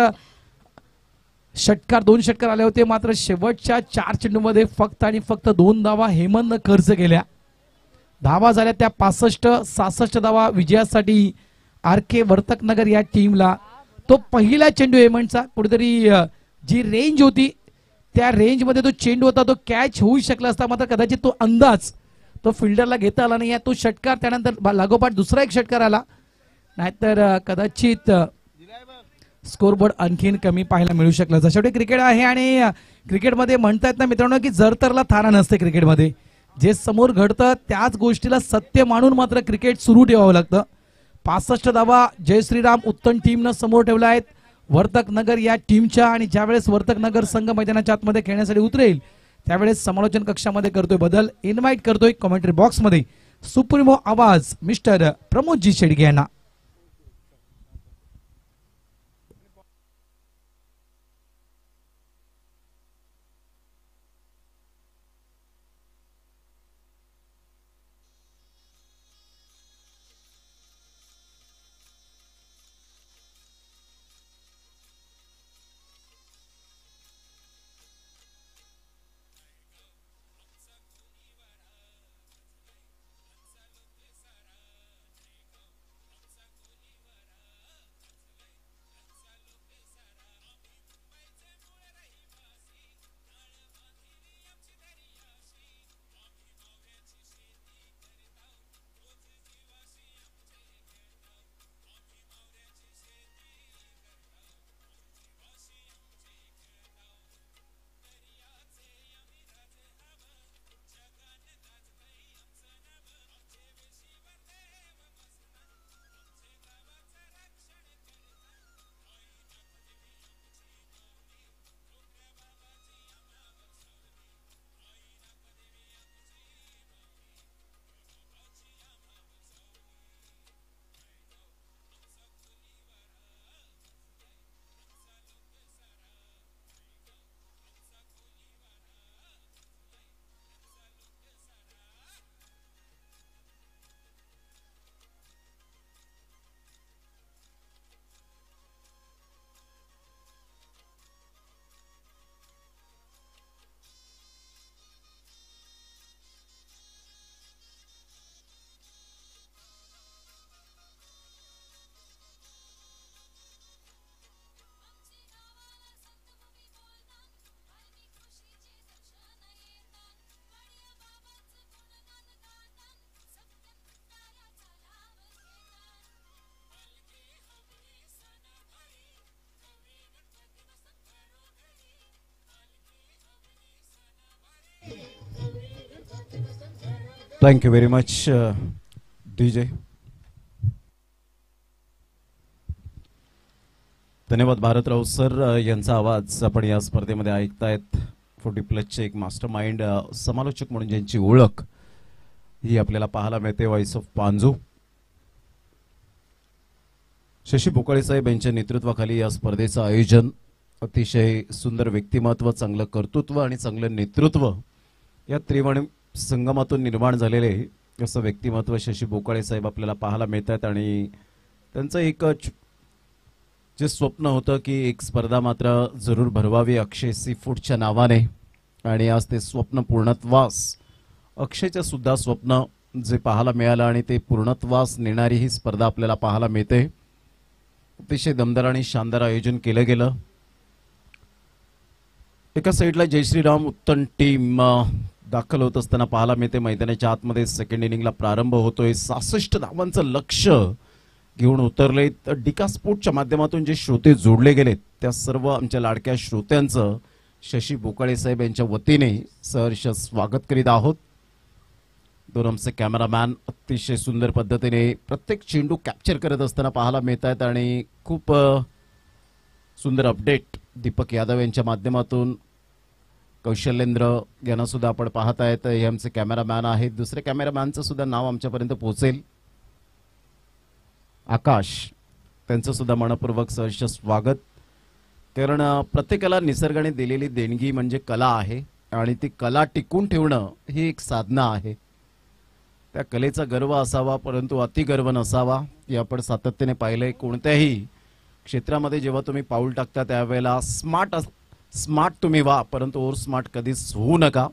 दोन षटकार आले होते, मात्र शेवटच्या 4 चेंडूमध्ये फक्त आणि फक्त 2 धावा हेमंत खर्च केल्या. धावा झाल्या त्या 65-66 धावा विजयासाठी आर के वर्धकनगर या टीमला. तो पहिला चेंडू हेमंतचा कुठेतरी जी रेंज होती त्या रेंज मध्ये तो चेंडू होता, तो कॅच होऊ शकला असता, मात्र कदाचित तो अंदाज तो फिल्डरला घेता आला नाही. तो षटकार त्यानंतर लागोपाठ दुसरा एक षटकार आला, नाहीतर कदाचित स्कोरबोर्ड आणखीन कमी पाहायला मिळू शकलं. जशासाठी क्रिकेट आहे आणि क्रिकेटमध्ये म्हणतात ना मित्रांनो की जर तरला थारा नसते. क्रिकेटमध्ये जे समोर घडतं त्याच गोष्टीला सत्य मानून मात्र क्रिकेट सुरू ठेवावं लागतं. 65 धावा जय श्रीराम उत्तम टीमनं समोर ठेवल्या आहेत वर्धकनगर या टीमच्या. आणि ज्यावेळेस वर्धकनगर संघ मैदानाच्या आतमध्ये खेळण्यासाठी उतरेल त्यावेळेस समालोचन कक्षामध्ये करतोय बदल. इन्व्हाइट करतोय कमेंट्री बॉक्स मध्ये सुप्रीमो आवाज मिस्टर प्रमोदजी शेडगे यांना. Thank you very much DJ. धन्यवाद भारतराव सर. यांचा आवाज आपण या स्पर्धेमध्ये ऐकतायत. 40+ एक मास्टर माइंड समालोचक म्हणून ज्यांची ओळख ही आपल्याला पाहायला मिळते. व्हॉइस ऑफ पांजू शशी बोकाळे साहेब यांच्या नेतृत्वाखाली या स्पर्धेचं आयोजन, अतिशय सुंदर व्यक्तिमत्व, चांगलं कर्तृत्व आणि चांगलं नेतृत्व या त्रिवेणी संगमातून निर्माण झालेले असं व्यक्तिमत्व शशी बोकाळे साहेब आपल्याला पाहायला मिळतात. आणि त्यांचं एक जे स्वप्न होतं की एक स्पर्धा मात्र जरूर भरवावी अक्षय सी फूडच्या नावाने, आणि आज ते स्वप्न पूर्णत्वास, अक्षयचं सुद्धा स्वप्न जे पाहायला मिळालं आणि ते पूर्णत्वास नेणारी ही स्पर्धा आपल्याला पाहायला मिळते. अतिशय दमदार आणि शानदार आयोजन केलं गेलं. एका साईडला जय श्रीराम उत्तम टीम दाखल होत असताना पाहायला मिळते. मैदानाच्या आतमध्ये सेकंड इनिंगला प्रारंभ होतोय. 66 धावांचं लक्ष घेऊन उतरले. डिका स्पोर्टच्या माध्यमातून जे श्रोते जोडले गेलेत त्या सर्व आमच्या लाडक्या श्रोत्यांचं शशी बोकाळे साहेब यांच्या वतीने सहर्ष स्वागत करीत आहोत. दोन आमचे कॅमेरामॅन अतिशय सुंदर पद्धतीने प्रत्येक चेंडू कॅप्चर करत असताना पाहायला मिळत आहेत आणि खूप सुंदर अपडेट दीपक यादव यांच्या माध्यमातून कौशलेंद्र यांना सुद्धा आपण पाहत आहेत. हे आमचे कॅमेरामॅन आहेत. दुसऱ्या कॅमेरामॅनचं सुद्धा नाव आमच्यापर्यंत पोहोचेल, आकाश, त्यांचं सुद्धा मनपूर्वक सहर्ष स्वागत. कारण प्रत्येकाला निसर्गाने दिलेली देणगी म्हणजे कला आहे आणि ती कला टिकून ठेवणं ही एक साधना आहे. त्या कलेचा गर्व असावा परंतु अति गर्व नसावा. हे आपण सातत्याने पाहिलंय. कोणत्याही क्षेत्रामध्ये जेव्हा तुम्ही पाऊल टाकता त्यावेळेला स्मार्ट तुम्ही व्हा परंतु ओव्हर स्मार्ट कधीच होऊ नका.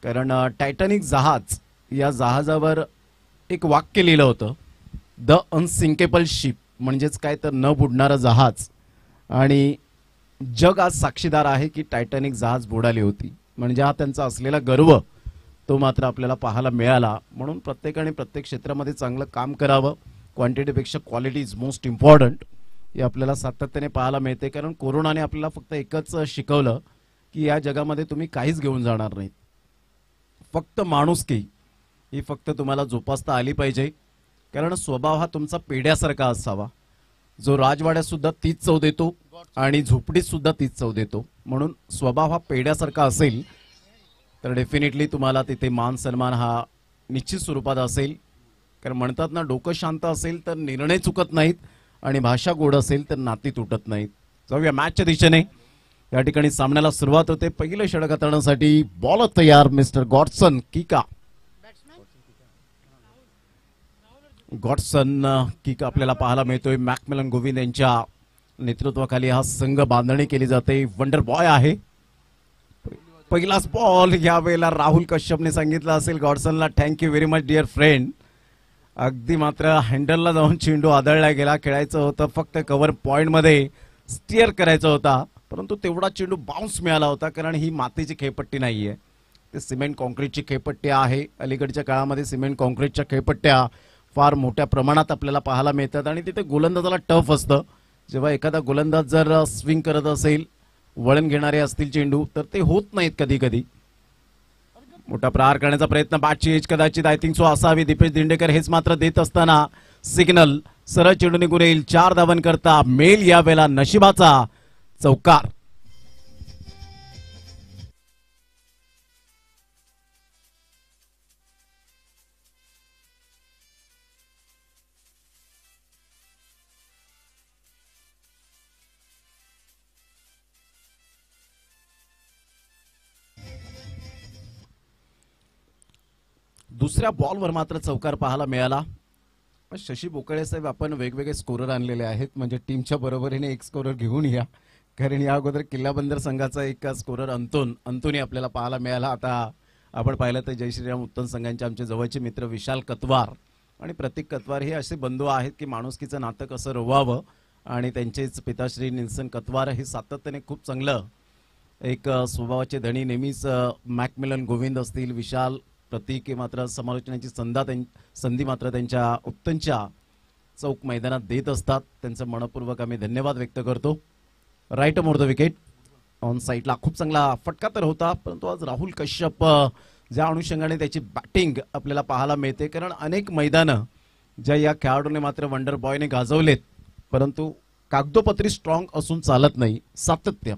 कारण टायटॅनिक जहाज या जहाजावर एक वाक्य लिहिलं होतं, द अनसिंकेबल शिप, म्हणजेच काय तर न बुडणारं जहाज. आणि जग आज साक्षीदार आहे की टायटॅनिक जहाज बुडाली होती. म्हणजे हा त्यांचा असलेला गर्व तो मात्र आपल्याला पाहायला मिळाला. म्हणून प्रत्येकाने प्रत्येक क्षेत्रामध्ये चांगलं काम करावं. क्वांटिटीपेक्षा क्वालिटी इज मोस्ट इम्पॉर्टंट हे आपल्याला सातत्याने पाहायला मिळते. कारण कोरोनाने आपल्याला फक्त एकच शिकवलं की या जगामध्ये तुम्ही काहीच घेऊन जाणार नाहीत. फक्त माणुसकी ही फक्त तुम्हाला जोपासता आली पाहिजे. कारण स्वभाव हा तुमचा पेड्यासारखा असावा, जो राजवाड्यात सुद्धा तीच चव देतो आणि झोपडीत सुद्धा तीच चव देतो. म्हणून स्वभाव हा पेड्यासारखा असेल तर डेफिनेटली तुम्हाला तिथे मान सन्मान हा निश्चित स्वरूपात असेल. कारण म्हणतात ना, डोकं शांत असेल तर निर्णय चुकत नाहीत आणि भाषा गोड असेल तर नाती तुटत नाहीत. जाऊया मॅचच्या दिशेने. या ठिकाणी सामन्याला सुरुवात होते. पहिलं षटक हाताळण्यासाठी बॉल तयार. मिस्टर गॉडसन किका आपल्याला पाहायला मिळतोय. मॅकमिलन गोविंद यांच्या नेतृत्वाखाली हा संघ बांधणी केली जाते. वंडर बॉय आहे. पहिलाच बॉल या वेळेला राहुल कश्यपने सांगितलं असेल गॉडसनला, thank you very much dear friend. अगदी मात्र हँडलला जाऊन चेंडू आदळला गेला. खेळायचं होतं फक्त कव्हर पॉइंटमध्ये स्टिअर करायचा होता परंतु तेवढा चेंडू बाउन्स मिळाला होता. कारण ही मातीची खेळपट्टी नाहीये, ते सिमेंट कॉन्क्रीटची खेळपट्टी आहे. अलीकडच्या काळामध्ये सिमेंट कॉन्क्रीटच्या खेळपट्ट्या फार मोठ्या प्रमाणात आपल्याला पाहायला मिळतात आणि तिथे गोलंदाजाला टफ असतं. जेव्हा एखादा गोलंदाज जर स्विंग करत असेल, वळण घेणारे असतील चेंडू, तर ते होत नाहीत कधी कधी. मोठा प्रहार करण्याचा प्रयत्न, बॅटची एज कदाचित आय थिंक सो असावी. दीपेश दिंडेकर हेच मात्र देत असताना सिग्नल सरळ चेंडू निघून येईल. 4 धावन करता मेल या वेळेला नशिबाचा चौकार. दुसऱ्या बॉलवर मात्र चौकार पाहायला मिळाला. शशी बोकाळे साहेब, आपण वेगवेगळे स्कोरर आणलेले आहेत, म्हणजे टीमच्या बरोबरीने एक स्कोरर घेऊन या. कारण या अगोदर किल्ला बंदर संघाचा एक स्कोरर अंतोनी आपल्याला पाहायला मिळाला. आता आपण पाहिलं तर जय श्रीराम उत्तम संघांचे आमचे जवळचे मित्र विशाल कतवार आणि प्रतीक कतवार हे असे बंधू आहेत की माणुसकीचं नातं कसं रोवावं, आणि त्यांचेच पिताश्री निल्सन कतवार हे सातत्याने खूप चांगलं एक स्वभावाचे धनी नेहमीच मॅकमिलन गोविंद असतील, विशाल, प्रतीक मात्र समालोचनाची संधी मात्र त्यांच्या उत्तमच्या चौक मैदानात देत असतात. त्यांचं मनपूर्वक आम्ही धन्यवाद व्यक्त करतो. Right more the wicket on साईडला खूप चांगला फटका तर होता परंतु आज राहुल कश्यप ज्या अनुषंगाने त्याची बॅटिंग आपल्याला पाहायला मिळते. कारण अनेक मैदानं ज्या या खेळाडूने मात्र वंडर बॉयने गाजवलेत, परंतु कागदोपत्री स्ट्रॉंग असून चालत नाही. सातत्य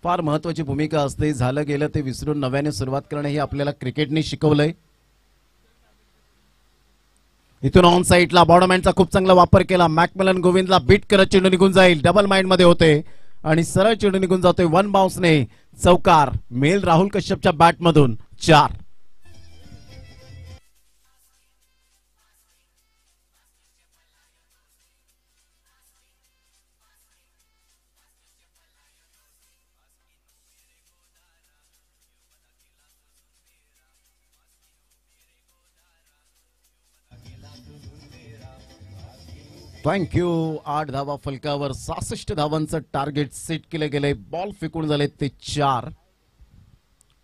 फार महत्वाची भूमिका असते. झालं गेलं ते विसरून नव्याने सुरुवात करणे हे आपल्याला क्रिकेटने शिकवलंय. इथून ऑन साईडला बॉडमॅनचा खूप चांगला वापर केला. मॅकमिलन गोविंदला बीट करत चेंडू निघून जाईल. डबल माइंड मध्ये होते आणि सरळ चेंडू निघून जातोय. वन बाउन्सने चौकार. मेल राहुल कश्यपच्या बॅट मधून 4. थँक्यू. 8 धावा फलकावर. 66 धावांचं टार्गेट सेट केले गेले. बॉल फेकून झाले ते 4.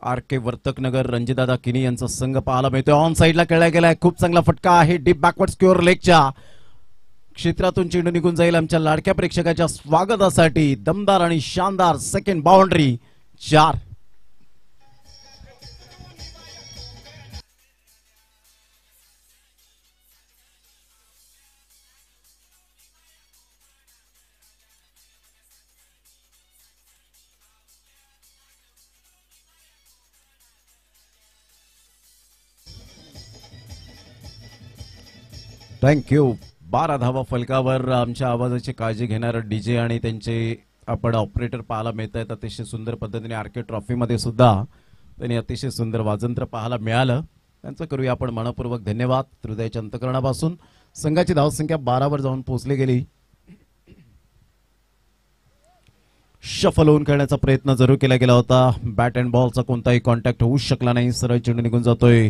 आर के वर्तकनगर रणजितदादा किनी यांचा संघ पाहायला मिळतोय. ऑन साईडला खेळला गेलाय. खूप चांगला फटका आहे. डीप बॅकवर्ड स्क्वेअर लेगच्या क्षेत्रातून चेंडू निघून जाईल. आमच्या लाडक्या प्रेक्षकाच्या स्वागतासाठी दमदार आणि शानदार सेकंड बाउंड्री. 4. थँक्यू. 12 धावा फलकावर. आमच्या आवाजाची काळजी घेणारा डीजे आणि त्यांचे आपण ऑपरेटर पाहायला मिळत आहेत. अतिशय सुंदर पद्धतीने आरके ट्रॉफी मध्ये सुद्धा त्यांनी अतिशय सुंदर वाजंत्र पाहायला मिळालं. त्यांचं करूया आपण मनपूर्वक धन्यवाद हृदयाच्या अंतकरणापासून. संघाची धावसंख्या 12 वर जाऊन पोहोचली गेली. शफल होऊन खेळण्याचा प्रयत्न जरूर केला गेला होता. बॅट अँड बॉलचा कोणताही कॉन्टॅक्ट होऊ शकला नाही. सरळ चेंडू निघून जातोय.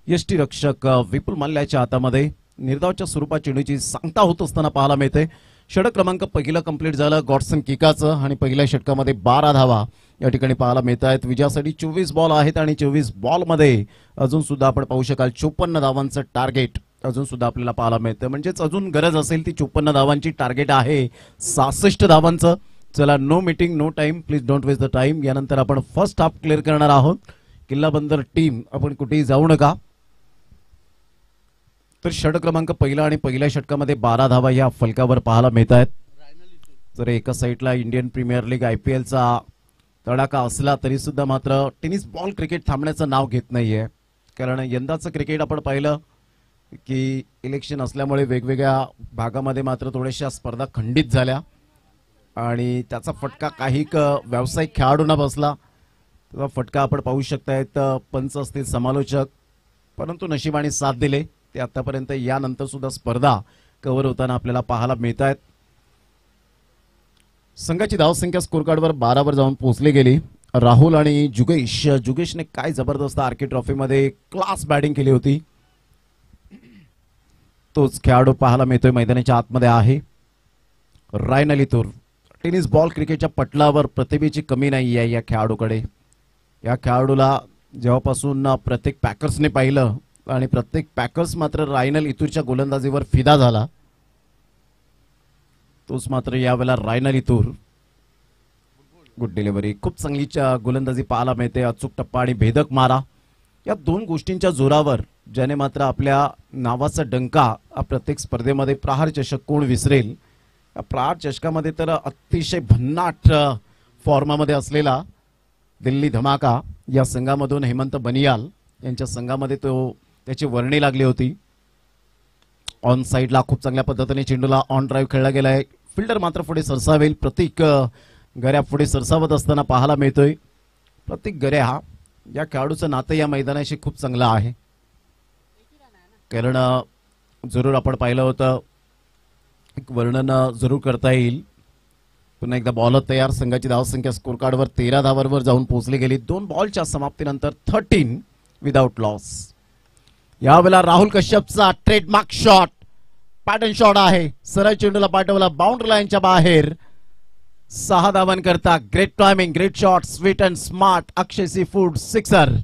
यष्टीरक्षक विपुल मल्ल्याच्या हातामध्ये. निर्धावच्या स्वरूपात चेंडूची सांगता होत असताना पाहायला मिळते. षटक क्रमांक पहिलं कंप्लीट झालं गॉडसन किकाचं आणि पहिल्या षटकामध्ये 12 धावा या ठिकाणी पाहायला मिळत आहेत. विजयासाठी 24 बॉल आहेत आणि 24 बॉल मध्ये अजून सुद्धा आपण पाहू शकाल 54 धावांचं टार्गेट अजून सुद्धा आपल्याला पाहायला मिळतं. म्हणजेच अजून गरज असेल ती 54 धावांची टार्गेट आहे. 66 धावांचं. चला, no meeting no time. Please don't waste the time. यानंतर आपण फर्स्ट हाफ क्लिअर करणार आहोत. किल्ला बंदर टीम आपण कुठेही जाऊ नका. तर षटक क्रमांक पहिला आणि पहिल्या षटकामध्ये 12 धावा या फलकावर पाहायला मिळत आहेत. जर एका साईडला इंडियन प्रीमियर लीग IPLचा तडाखा असला तरी सुद्धा मात्र टेनिस बॉल क्रिकेट थांबण्याचं नाव घेत नाहीये. कारण यंदाचं क्रिकेट आपण पाहिलं की इलेक्शन असल्यामुळे वेगवेगळ्या भागामध्ये मात्र थोड्याशा स्पर्धा खंडित झाल्या आणि त्याचा फटका काही व्यावसायिक खेळाडूंना बसला. त्याचा फटका आपण पाहू शकतायत. पंच असतील, समालोचक, परंतु नशिबाने साथ दिले. ते आतापर्यंत यानंतर सुद्धा स्पर्धा कव्हर होताना आपल्याला पाहायला मिळत आहेत. संघाची धावसंख्या स्कोर कार्डवर 12 वर जाऊन पोहोचली गेली. राहुल आणि जुगेशने काय जबरदस्त आरके ट्रॉफी मध्ये क्लास बॅटिंग केली होती. तोच खेळाडू पाहायला मिळतोय मैदानाच्या आतमध्ये आहे. रायन अली तूर. टेनिस बॉल क्रिकेटच्या पटलावर प्रतिभेची कमी नाही आहे या खेळाडूकडे. या खेळाडूला जेव्हापासून प्रत्येक पॅकर्सने पाहिलं आणि प्रत्येक पॅकर्स मात्र रायनल इतूरच्या गोलंदाजीवर फिदा झाला. तोच मात्र यावेळेला रायनल इतूर. Good delivery. खूप चांगली गोलंदाजी पाहायला मिळते. अचूक टप्पा आणि भेदक मारा या दोन गोष्टींच्या जोरावर ज्याने मात्र आपल्या नावाचा डंका प्रत्येक स्पर्धेमध्ये प्रहार चषक कोण विसरेल. या प्रहार चषकामध्ये तर अतिशय भन्नाट फॉर्मामध्ये असलेला दिल्ली धमाका या संघामधून हेमंत बनियाल यांच्या संघामध्ये त्याची वर्णी लागली होती. ऑन साईडला खूप चांगल्या पद्धतीने चेंडूला ऑन ड्राईव्ह खेळला गेलाय. फिल्डर मात्र पुढे सरसावेल. प्रतीक गऱ्या पुढे सरसावत असताना पाहायला मिळतोय. प्रतीक गऱ्या या खेळाडूचं नातं या मैदानाशी खूप चांगलं आहे. कारण जरूर आपण पाहिलं होतं, एक वर्णन जरूर करता येईल. पुन्हा एकदा बॉलर तयार. संघाची धावसंख्या स्कोर कार्डवर 13 धावांवर जाऊन पोहोचली गेली. 2 बॉलच्या समाप्तीनंतर 13 विदाउट लॉस. यावेळेला राहुल कश्यपचा ट्रेडमार्क शॉट पॅटर्न शॉट आहे. सरळ चेंडूला पाठवला बाउंड्री लाईनच्या बाहेर. 6 धावांकरता. Great timing, great shot, sweet and smart. Akshay sea food sixer.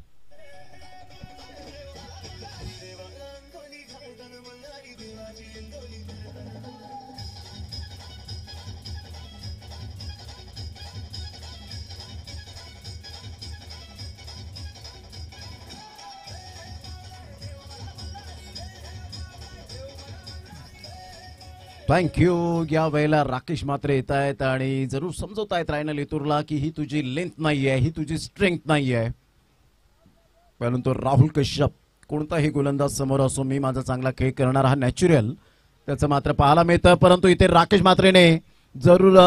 Thank you. या वेळेला राकेश मात्रे येत आहेत आणि जरूर समजवत आहेत रायनल इतूरला की ही तुझी लेंथ नाहीये, ही तुझी स्ट्रेंथ नाहीये. परंतु राहुल कश्यप कोणताही गोलंदाज समोर असो, मी माझा चांगला खेळ करणार हा नॅचरल त्याचं मात्र पाहायला मिळतं. परंतु इथे राकेश मात्रेने जरूर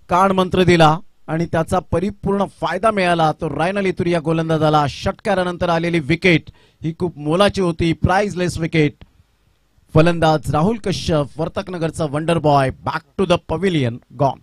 कान मंत्र दिला आणि त्याचा परिपूर्ण फायदा मिळाला. तो रायनल इतूर या गोलंदाजाला षटकारानंतर आलेली विकेट ही खूप मोलाची होती, प्राइजलेस विकेट. फलंदाज राहुल कश्यप, वर्तकनगरचा wonder boy, back to the pavilion, gone.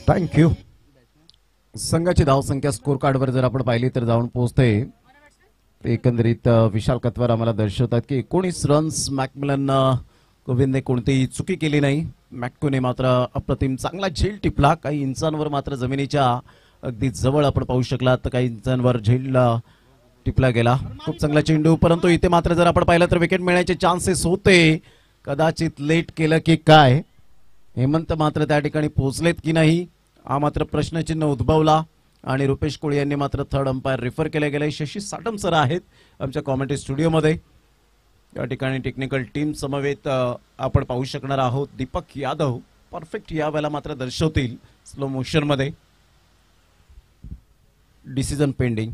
Thank you. संघाची धावसंख्या स्कोर कार्डवर जर आपण पाहिली तर जाऊन पोहोचते. एकंदरीत विशाल कतवार आम्हाला दर्शवतात की 19 रन्स. मॅकमिलन गोविंदने कोणतीही चुकी केली नाही. मॅक्कोने मात्र अप्रतिम चांगला झेल टिपला. काही इंचांवर मात्र जमिनीच्या अगदी जवळ आपण पाहू शकला तर काही इंचांवर झेल टिपला गेला. खूप चांगला चेंडू. परंतु इथे मात्र जर आपण पाहिलं तर विकेट मिळण्याचे चान्सेस होते. कदाचित लेट केलं की काय, हेमंत मात्र त्या ठिकाणी पोहोचलेत की नाही हा मात्र प्रश्नचिन्ह उद्भवला. आणि रुपेश कोळी यांनी मात्र थर्ड अंपायर रेफर केले गेले. शशी साटम सर आहेत आमच्या कॉमेंट्री स्टुडिओमध्ये. या ठिकाणी टेक्निकल टीम समवेत आपण पाहू शकणार आहोत. दीपक यादव परफेक्ट या वेळेला मात्र दर्शवतील स्लो मोशन मध्ये. Decision pending.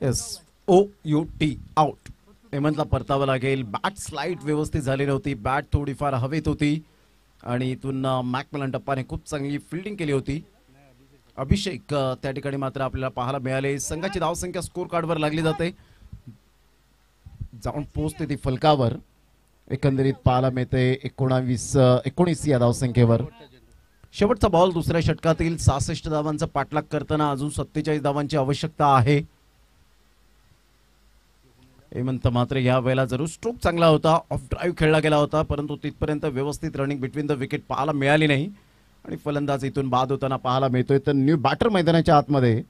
SOUT out. हेमंतला परतावं लागेल. बॅट स्लाइड व्यवस्थित झाली नव्हती. बॅट थोडीफार हवेत होती आणि इथून मॅकमिलन टप्पाने खूप चांगली फिल्डिंग केली होती. अभिषेक त्या ठिकाणी मात्र आपल्याला पाहायला मिळाले. संघाची धावसंख्या स्कोर कार्डवर लागली जाते, जाऊन पोहोचते ती फलकावर. एकंदरीत पाहायला मिळते 19 या धावसंख्येवर. शेवटचा बॉल दुसऱ्या षटकातील 66 धावांचा पाठलाग करताना अजून 47 धावांची आवश्यकता आहे. हेमंत मात्र या वेळेला जरूर स्ट्रोक चांगला होता. ऑफ ड्राईव्ह खेळला गेला होता परंतु तिथपर्यंत व्यवस्थित रनिंग बिटवीन द विकेट पाहायला मिळाली नाही आणि फलंदाज इथून बाद होताना पाहायला मिळतोय. तर न्यू बॅटर मैदानाच्या आतमध्ये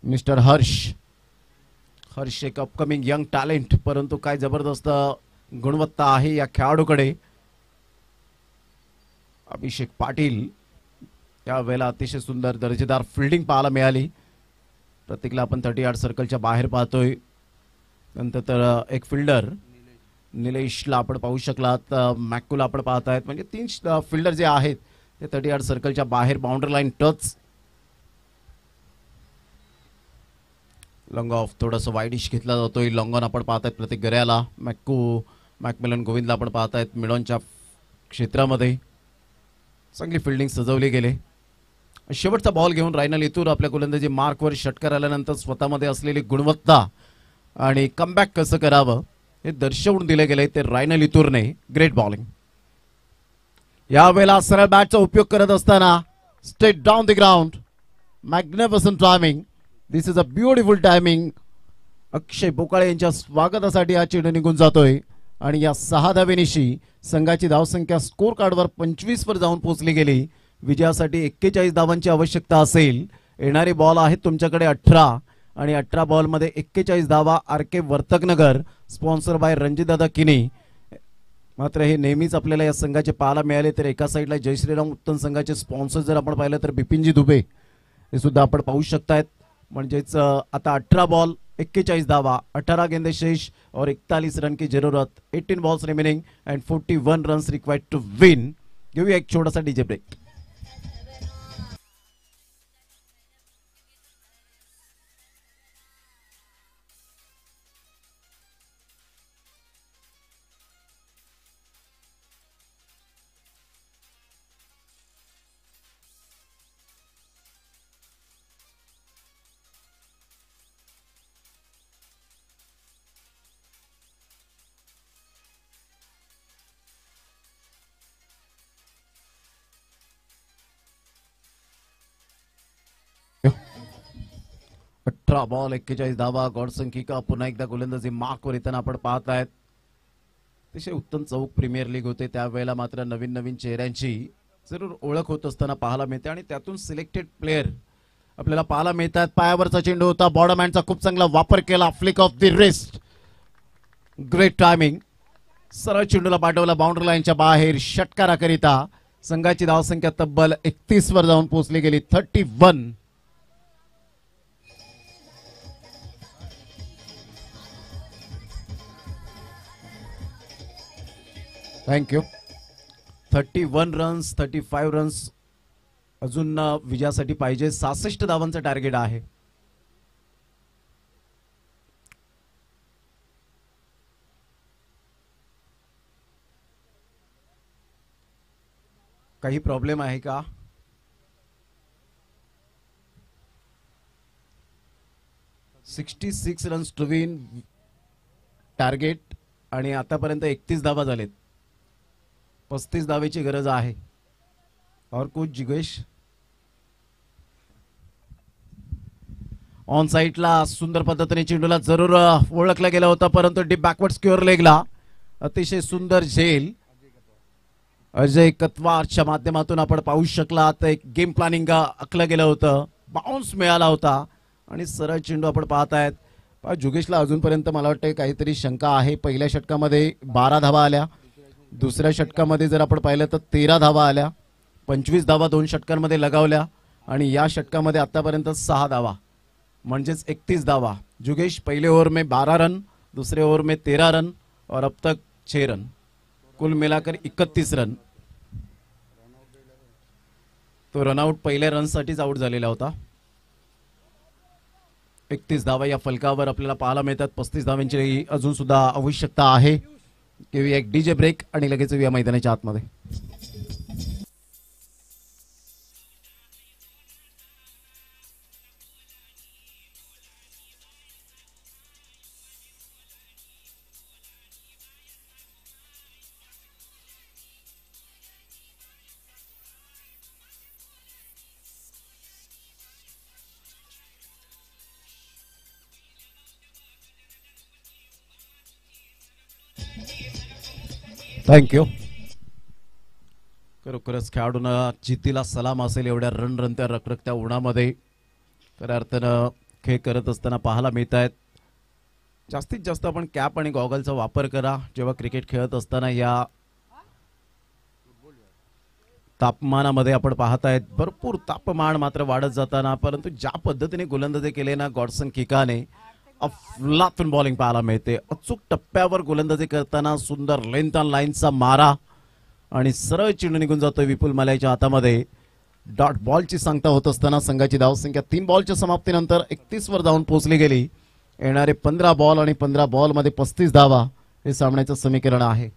मिस्टर हर्ष एक अपकमिंग यंग टॅलेंट, परंतु काय जबरदस्त गुणवत्ता आहे या खेळाडूकडे. अभिषेक पाटील या वेळेला अतिशय सुंदर दर्जेदार फिल्डिंग पाहायला मिळाली. प्रत्येकला आपण 30 यार्ड सर्कलच्या बाहेर पाहतोय. नंतर तर एक फिल्डर निलेशला आपण पाहू शकलात. मॅक्कूला आपण पाहतायत. म्हणजे 3 फिल्डर जे आहेत ते 30 यार्ड सर्कलच्या बाहेर boundary line touch. Long of थोडंसं वाईडिश घेतला जातोय. लॉंग ऑन आपण पाहतायत प्रत्येक गऱ्याला. मॅकमिलन गोविंदला आपण पाहतायत मिडॉनच्या क्षेत्रामध्ये. चांगली फिल्डिंग सजवली गेले. शेवटचा बॉल घेऊन रायनल इतूर आपल्या गोलंदाजी मार्कवर षटकार आल्यानंतर स्वतःमध्ये असलेली गुणवत्ता आणि कमबॅक कसं करावं हे दर्शवून दिले गेले ते रायनल इतूरने. Great bowling. यावेळेला सरळ बॅटचा उपयोग करत असताना straight down the ground. Magnificent timing. This is a beautiful timing. Akshay Bokale यांच्या स्वागतासाठी हा चेंडू निघून जातोय आणि या 6 धावेनिशी संघाची धावसंख्या स्कोर कार्डवर 25 वर जाऊन पोहोचली गेली. विजयासाठी 41 धावांची आवश्यकता असेल. येणारे बॉल आहेत तुमच्याकडे 18 आणि 18 बॉलमध्ये 41 धावा. RK वर्तकनगर स्पॉन्सर बाय रणजितदादा किनी. मात्र हे नेहमीच आपल्याला या संघाचे पाहायला मिळाले. तर एका साईडला जय श्रीराम उत्तम संघाचे स्पॉन्सर जर आपण पाहिलं तर बिपिनजी दुबे हे सुद्धा आपण पाहू शकतायत. म्हणजेच आता 18 बॉल 41 धावा, 18 गेंदे शेष और 41 रन की जरूरत. 18 balls remaining and 41 runs required to win. घेऊया एक छोटासा डीजे ब्रेक. बॉल 41 धावा. गौडसंख्यिका पुन्हा एकदा गोलंदाजी मार्कवर येताना आपण पाहत आहेत. अतिशय उत्तम चौक प्रीमियर लीग होते त्यावेळेला. मात्र नवीन नवीन चेहऱ्यांची जरूर ओळख होत असताना पाहायला मिळते आणि त्यातून सिलेक्टेड प्लेयर आपल्याला पाहायला मिळतात. पायावरचा चेंडू होता. बॉर्डरमॅनचा खूप चांगला वापर केला. Flick of the wrist. Great timing. सरळ चेंडूला पाठवला बाउंड्री लाईनच्या बाहेर. षटकाराकरिता संघाची धावसंख्या तब्बल 31 वर जाऊन पोहोचली गेली. 31. थँक्यू. 31 रन्स, 35 रन्स अजून विजयासाठी पाहिजे. 66 धावांचं टार्गेट आहे. काही प्रॉब्लेम आहे का? $66 रन्स टू विन टार्गेट आणि आतापर्यंत 31 धावा झालेत. 35 धावेची गरज आहे. और कुछ जिगेश ऑन साइडला सुंदर पद्धतीने चेंडूला जरूर ओळखला गेला होता परंतु डीप बॅकवर्ड स्क्वेअर लेगला अतिशय सुंदर झेल अजय कतवारच्या माध्यमातून आपण पाहू शकला. तर एक गेम प्लॅनिंग आखलं गेलं होतं. बाउन्स मिळाला होता आणि सरळ चेंडू आपण पाहत आहेत. जुगेशला अजूनपर्यंत मला वाटतं काहीतरी शंका आहे. पहिल्या षटकामध्ये 12 धावा आल्या. दुसऱ्या षटकामध्ये जर आपण पाहिलं तर 13 धावा आल्या. 25 धावा 2 षटकांमध्ये लगावल्या आणि या षटकामध्ये आतापर्यंत 6 धावा म्हणजेच 31 धावा. जुगेश पहले ओवर में 12 रन, दूसरे ओवर में 13 रन और अब तक 6 रन, कुल मिलाकर 31 रन. तो रनआउट पहिल्या रनसाठीच आउट झालेला होता. 31 धावा या फलकावर आपल्याला पाहायला मिळतात. 35 धावांची अजून सुद्धा आवश्यकता आहे. घेऊया एक डीजे ब्रेक आणि लगेच येऊया मैदानाच्या आतमध्ये. थँक्यू. खरोखरच खेळाडूंना जिद्दीला सलाम असेल. एवढ्या रणरणत्या रखरखत्या उन्हामध्ये खऱ्या अर्थानं खेळ करत असताना पाहायला मिळत आहेत. जास्तीत जास्त आपण कॅप आणि गॉगलचा वापर करा जेव्हा क्रिकेट खेळत असताना. या तापमानामध्ये आपण पाहत आहेत भरपूर तापमान मात्र वाढत जाताना परंतु ज्या पद्धतीने गोलंदाजी केले ना गॉडसन किकाने अफलातून बॉलिंग पाहायला मिळते. अचूक टप्प्यावर गोलंदाजी करताना सुंदर लेंथ ऑन लाईनचा मारा आणि सरळ चेंडू निघून जातोय विपुल माल्याच्या हातामध्ये. डॉट बॉलची सांगता होत असताना संघाची धावसंख्या 3 बॉलच्या समाप्तीनंतर 31 वर जाऊन पोहोचली गेली. येणारे 15 बॉल आणि 15 बॉल मध्ये 35 धावा हे सामन्याचं समीकरण आहे.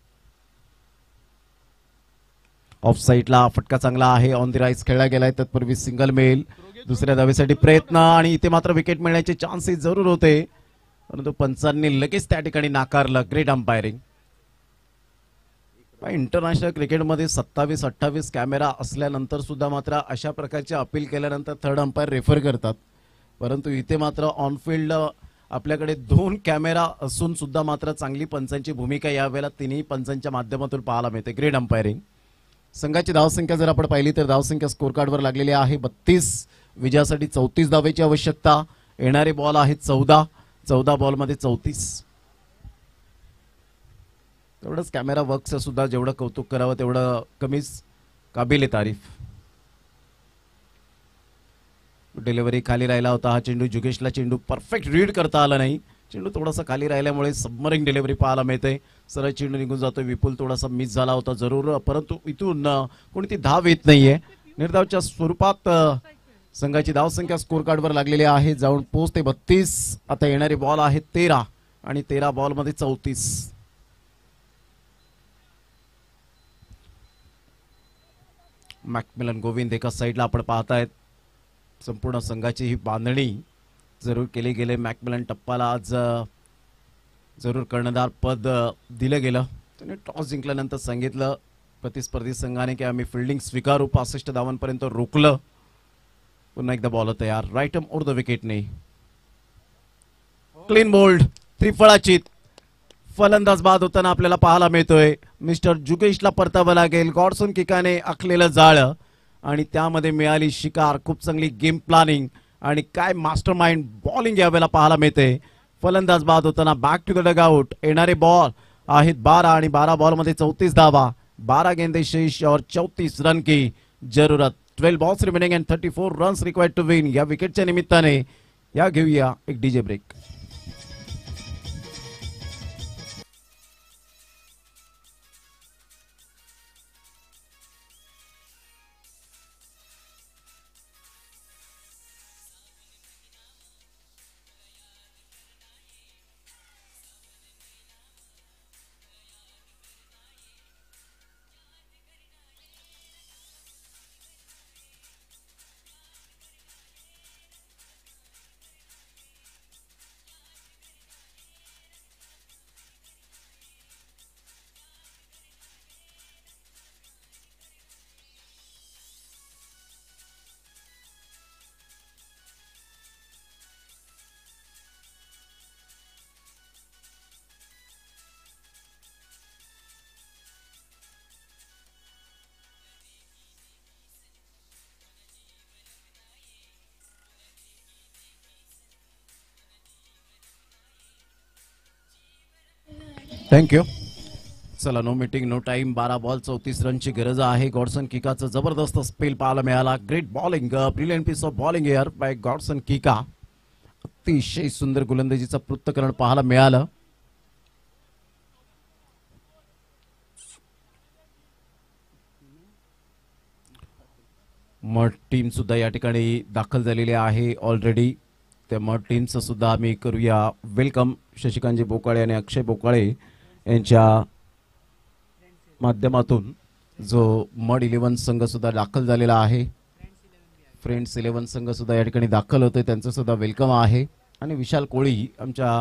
ऑफ साइडला फटका चांगला आहे. ऑन द राईस खेळला गेलाय. तत्पूर्वी सिंगल मिळेल. दुसऱ्या धावेसाठी प्रयत्न आणि इथे मात्र विकेट मिळण्याचे चान्सेस जरूर होते परंतु पंचांनी लगेच त्या ठिकाणी नाकारलं. Great umpiring. इंटरनॅशनल क्रिकेटमध्ये 27-28 कॅमेरा असल्यानंतर सुद्धा मात्र अशा प्रकारचे अपील केल्यानंतर थर्ड अंपायर रेफर करतात परंतु इथे मात्र ऑनफिल्ड आपल्याकडे 2 कॅमेरा असून सुद्धा मात्र चांगली पंचांची भूमिका यावेळेला तिन्ही पंचांच्या माध्यमातून पाहायला मिळते. Great umpiring. संघाची धावसंख्या जर आपण पाहिली तर धावसंख्या स्कोर कार्डवर लागलेली आहे 32. विजयासाठी 34 धावेची आवश्यकता. येणारे बॉल आहेत 14 बॉलमध्ये 34. तेवढंच कॅमेरा वर्कचं सुद्धा जेवढं कौतुक करावं तेवढं कमीच. काबिल तारीफ. डिलिव्हरी खाली राहिला होता हा चेंडू. जुगेशला चेंडू परफेक्ट रीड करता आला नाही. चेंडू थोडासा खाली राहिल्यामुळे सबमरिंग डिलिव्हरी पाहायला मिळते. सरळ चेंडू निघून जातोय. विपुल थोडासा मिस झाला होता जरूर, परंतु इथून कोणती धाव येत नाहीये. निर्धावच्या स्वरूपात संघाची धावसंख्या स्कोर कार्डवर लागलेली आहे. जाऊन पोहोचते 32. आता येणारे बॉल आहेत 13 आणि 13 बॉलमध्ये 34. मॅकमिलन गोविंद एका साईडला आपण पाहतायत. संपूर्ण संघाची ही बांधणी जरूर केली गेले. मॅकमिलन टप्पाला आज जरूर कर्णधार पद दिलं गेलं. त्याने टॉस जिंकल्यानंतर सांगितलं प्रतिस्पर्धी संघाने की आम्ही फिल्डिंग स्वीकारू. 65 धावांपर्यंत रोखलं. पुन्हा एकदा बॉल तयार. राईट ओर द विकेटने क्लीन बोल्ड. त्रिफळाची फलंदाज बाद होताना आपल्याला पाहायला मिळतोय. मिस्टर जुगेशला परतावं लागेल. गॉडसन किकाने आखलेलं जाळं आणि त्यामध्ये मिळाली शिकार. खूप चांगली गेम प्लॅनिंग आणि काय मास्टर माइंड बॉलिंग यावेळेला पाहायला मिळते. फलंदाज बाद होताना बॅक टू द डगआउट. येणारे बॉल आहेत 12 आणि 12 बॉलमध्ये 34 धावा. 12 गेंदे शेष और 34 रन की जरूरत. 12 balls remaining and 34 runs required to win. या विकेटच्या निमित्ताने या घेऊया एक डीजे ब्रेक. थँक्यू. चला no meeting no time. 12 ball 34 रनची गरज आहे. गॉडसन किकाचं जबरदस्त स्पेल पाहायला मिळाला. Great bowling. Brilliant piece of bowling air by Godson Kika. अतिशय सुंदर गोलंदाजीचं पृथक्करण पाहायला मिळालं. मड टीम सुद्धा या ठिकाणी दाखल झालेली आहे ऑलरेडी. त्या मड टीमचं सुद्धा आम्ही करूया वेलकम. शशिकांतजी बोकाळे आणि अक्षय बोकाळे यांच्या माध्यमातून जो मड 11 संघ सुद्धा दाखल झालेला आहे. फ्रेंड्स 11 संघ सुद्धा या ठिकाणी दाखल होते. त्यांचं सुद्धा वेलकम आहे. आणि विशाल कोळी आमच्या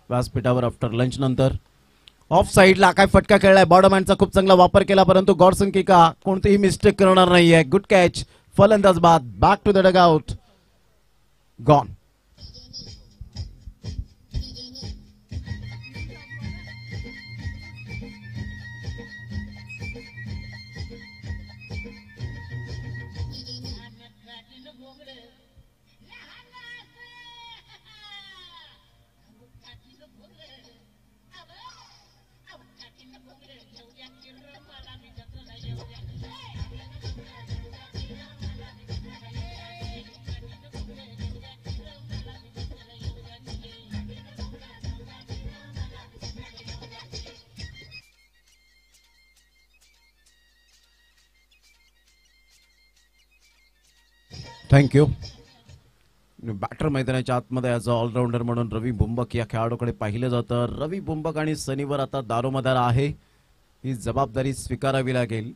व्यासपीठावर आफ्टर लंच नंतर ऑफ साईडला काय फटका खेळलाय. बॉर्डरमॅनचा खूप चांगला वापर केला, परंतु गॉडसन किका कोणतीही मिस्टेक करणार नाहीये. Good catch. फलंदाज बाद. Back to the dugout. Gone. Thank you. Batter मैदानाच्या आतमध्ये ॲज अ ऑलराऊंडर म्हणून रवी बुंबक या खेळाडूकडे पाहिलं जातं. रवी बुंबक आणि सनीवर आता दारोमदार आहे. ही जबाबदारी स्वीकारावी लागेल.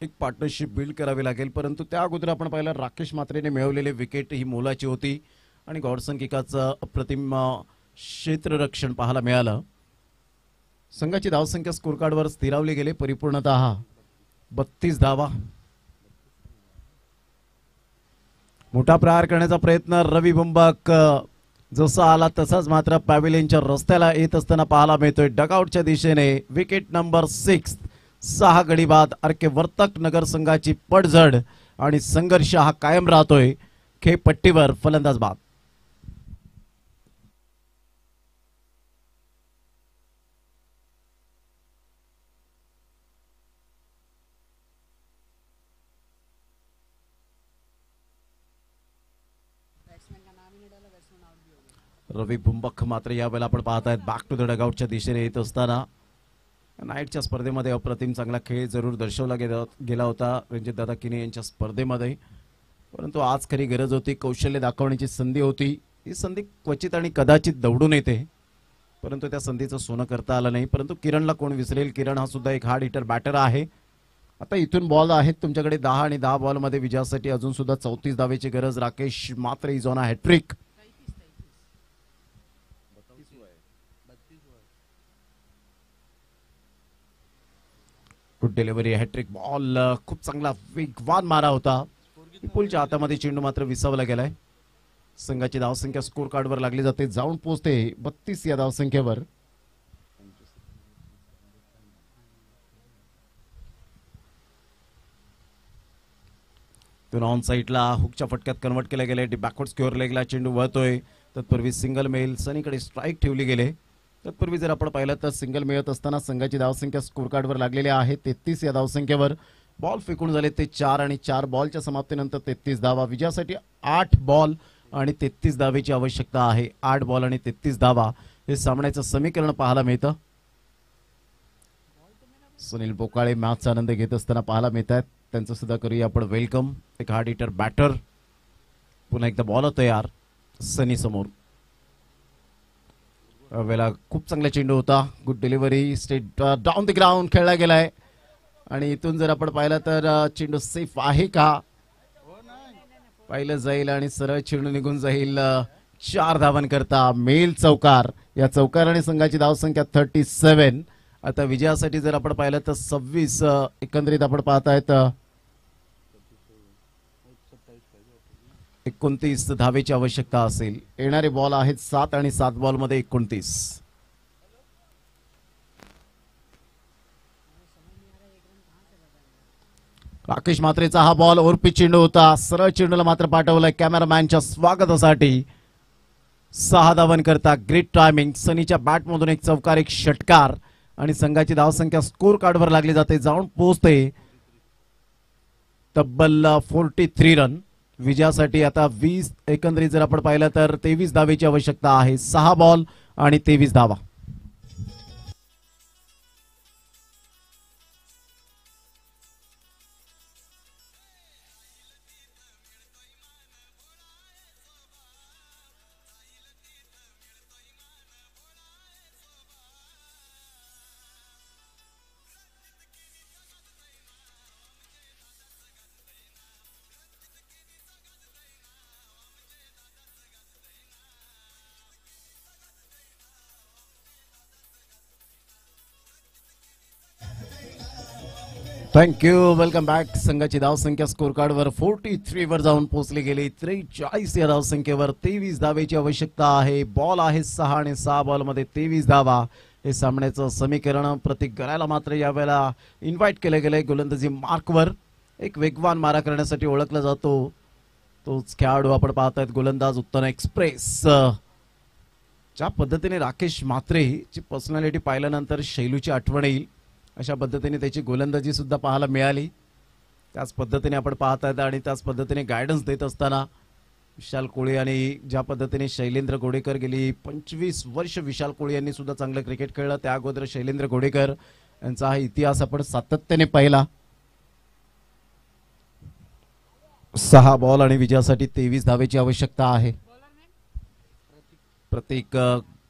एक पार्टनरशिप बिल्ड करावी लागेल. परंतु त्या अगोदर आपण पाहिलं राकेश मात्रेने मिळवलेले विकेट ही मोलाची होती आणि गॉडसन किकाचं अप्रतिम क्षेत्ररक्षण पाहायला मिळालं. संघाची धावसंख्या स्कोर कार्डवर स्थिरावली गेली परिपूर्णतः 32 धावा. मोठा प्रहार करण्याचा प्रयत्न रवी बुंबक जसा आला तसाच मात्र पॅव्हिलियनच्या रस्त्याला येत असताना पाहायला मिळतोय. डगआउटच्या दिशेने विकेट नंबर 6. 6 गडी बाद अर्केवर्तक नगर संघाची पडझड आणि संघर्ष हा कायम राहतोय खेळपट्टीवर. फलंदाज बाद. रवी बुंबक मात्र यावेळेला आपण पाहतायत बॅक टू द डगआउटच्या दिशेने येत असताना. नाईटच्या स्पर्धेमध्ये अप्रतिम चांगला खेळ जरूर दर्शवला गेला होता रणजित दादा किने यांच्या स्पर्धेमध्ये, परंतु आज खरी गरज होती, कौशल्य दाखवण्याची संधी होती. ही संधी क्वचित आणि कदाचित दौडून येते, परंतु त्या संधीचं सोनं करता आलं नाही. परंतु किरणला कोण विसरेल, किरण हा सुद्धा एक हार्ड हिटर बॅटर आहे. आता इथून बॉल आहेत तुमच्याकडे 10 आणि 10 बॉलमध्ये विजयासाठी अजून सुद्धा 34 धावेची गरज. राकेश मात्र is on a hattrick. Good delivery, hattrick ball, खूप चांगला वेगवान मारा होता. विपुलच्या हातामध्ये चेंडू मात्र विसावला गेलाय. संघाची धावसंख्या स्कोर कार्डवर लागली जाते, जाऊन पोहोचते 32 या धावसंख्येवर. ऑन साईडला हुकच्या फटक्यात कन्वर्ट केला गेले. बॅकवर्ड स्क्वेअर लेगला चेंडू वळतोय. तत्पूर्वी सिंगल मेल सनीकडे स्ट्राईक ठेवली गेले. तत्पूर्वी जर आपण पाहिलं तर सिंगल मिळत असताना संघाची धावसंख्या स्कोर कार्डवर लागलेली आहे 33 या धावसंख्येवर. बॉल फेकून झाले ते 4 आणि 4 बॉलच्या समाप्तीनंतर 33 धावा. विजयासाठी 8 बॉल आणि 33 धावेची आवश्यकता आहे. 8 बॉल आणि 33 धावा हे सामन्याचं समीकरण पाहायला मिळतं. सुनील बोकाळे मॅचचा आनंद घेत असताना पाहायला मिळत आहेत. त्यांचं सुद्धा करूया आपण वेलकम. एक हार्ड हिटर बॅटर पुन्हा एकदा बॉल तयार सनी समोर. वेळा खूप चांगला चेंडू होता. Good delivery, straight down the ground खेळला गेलाय आणि इथून जर आपण पाहिलं तर चेंडू सेफ आहे का पाहिलं जाईल आणि सरळ चेंडू निघून जाईल. 4 धावन करता मेल चौकार. या चौकाराने संघाची धावसंख्या 37. आता विजयासाठी जर आपण पाहिलं तर 26 एकंदरीत आपण पाहतायत 29 धावेची आवश्यकता असेल. येणारे बॉल आहेत 7 आणि 7 बॉल मध्ये 29. राकेश मात्रेचा हा बॉल ओरपी चेंडू होता. सरळ चेंडूला मात्र पाठवलाय कॅमेरामॅनच्या स्वागतासाठी. 6 धावन करता ग्रेट टायमिंग. सनीच्या बॅट मधून एक चौकार, एक षटकार आणि संघाची धावसंख्या स्कोर कार्डवर लागली जाते, जाऊन पोहोचते तब्बल 43 रन. विजयासाठी आता 20 एकंदरीत जर आपण पाहिलं तर 23 धावेची आवश्यकता आहे. 6 बॉल आणि 23 धावा. Thank you, welcome back. संघाची धावसंख्या स्कोर कार्डवर 43 वर जाऊन पोहोचली गेली. 43 या धावसंख्येवर 23 धावेची आवश्यकता आहे. बॉल आहे 6 आणि 6 बॉल मध्ये 23 धावा हे सामन्याचं समीकरण. प्रतीक गरायला मात्र यावेळेला इन्व्हाइट केले गेले गोलंदाजी मार्कवर. एक वेगवान मारा करण्यासाठी ओळखला जातो तोच खेळाडू आपण पाहतायत गोलंदाज उत्तन एक्सप्रेस. ज्या पद्धतीने राकेश मात्रेची पर्सनॅलिटी पाहिल्यानंतर शैलूची आठवण येईल अशा पद्धतीने त्याची गोलंदाजी सुद्धा पाहायला मिळाली. त्याच पद्धतीने आपण पाहतायत आणि त्याच पद्धतीने गायडन्स देत असताना विशाल कोळी आणि ज्या पद्धतीने शैलेंद्र घोडेकर गेली 25 वर्ष विशाल कोळी यांनी सुद्धा चांगलं क्रिकेट खेळलं. त्या अगोदर शैलेंद्र घोडेकर यांचा हा इतिहास आपण सातत्याने पाहिला. 6 बॉल आणि विजयासाठी 23 धावेची आवश्यकता आहे. प्रतीक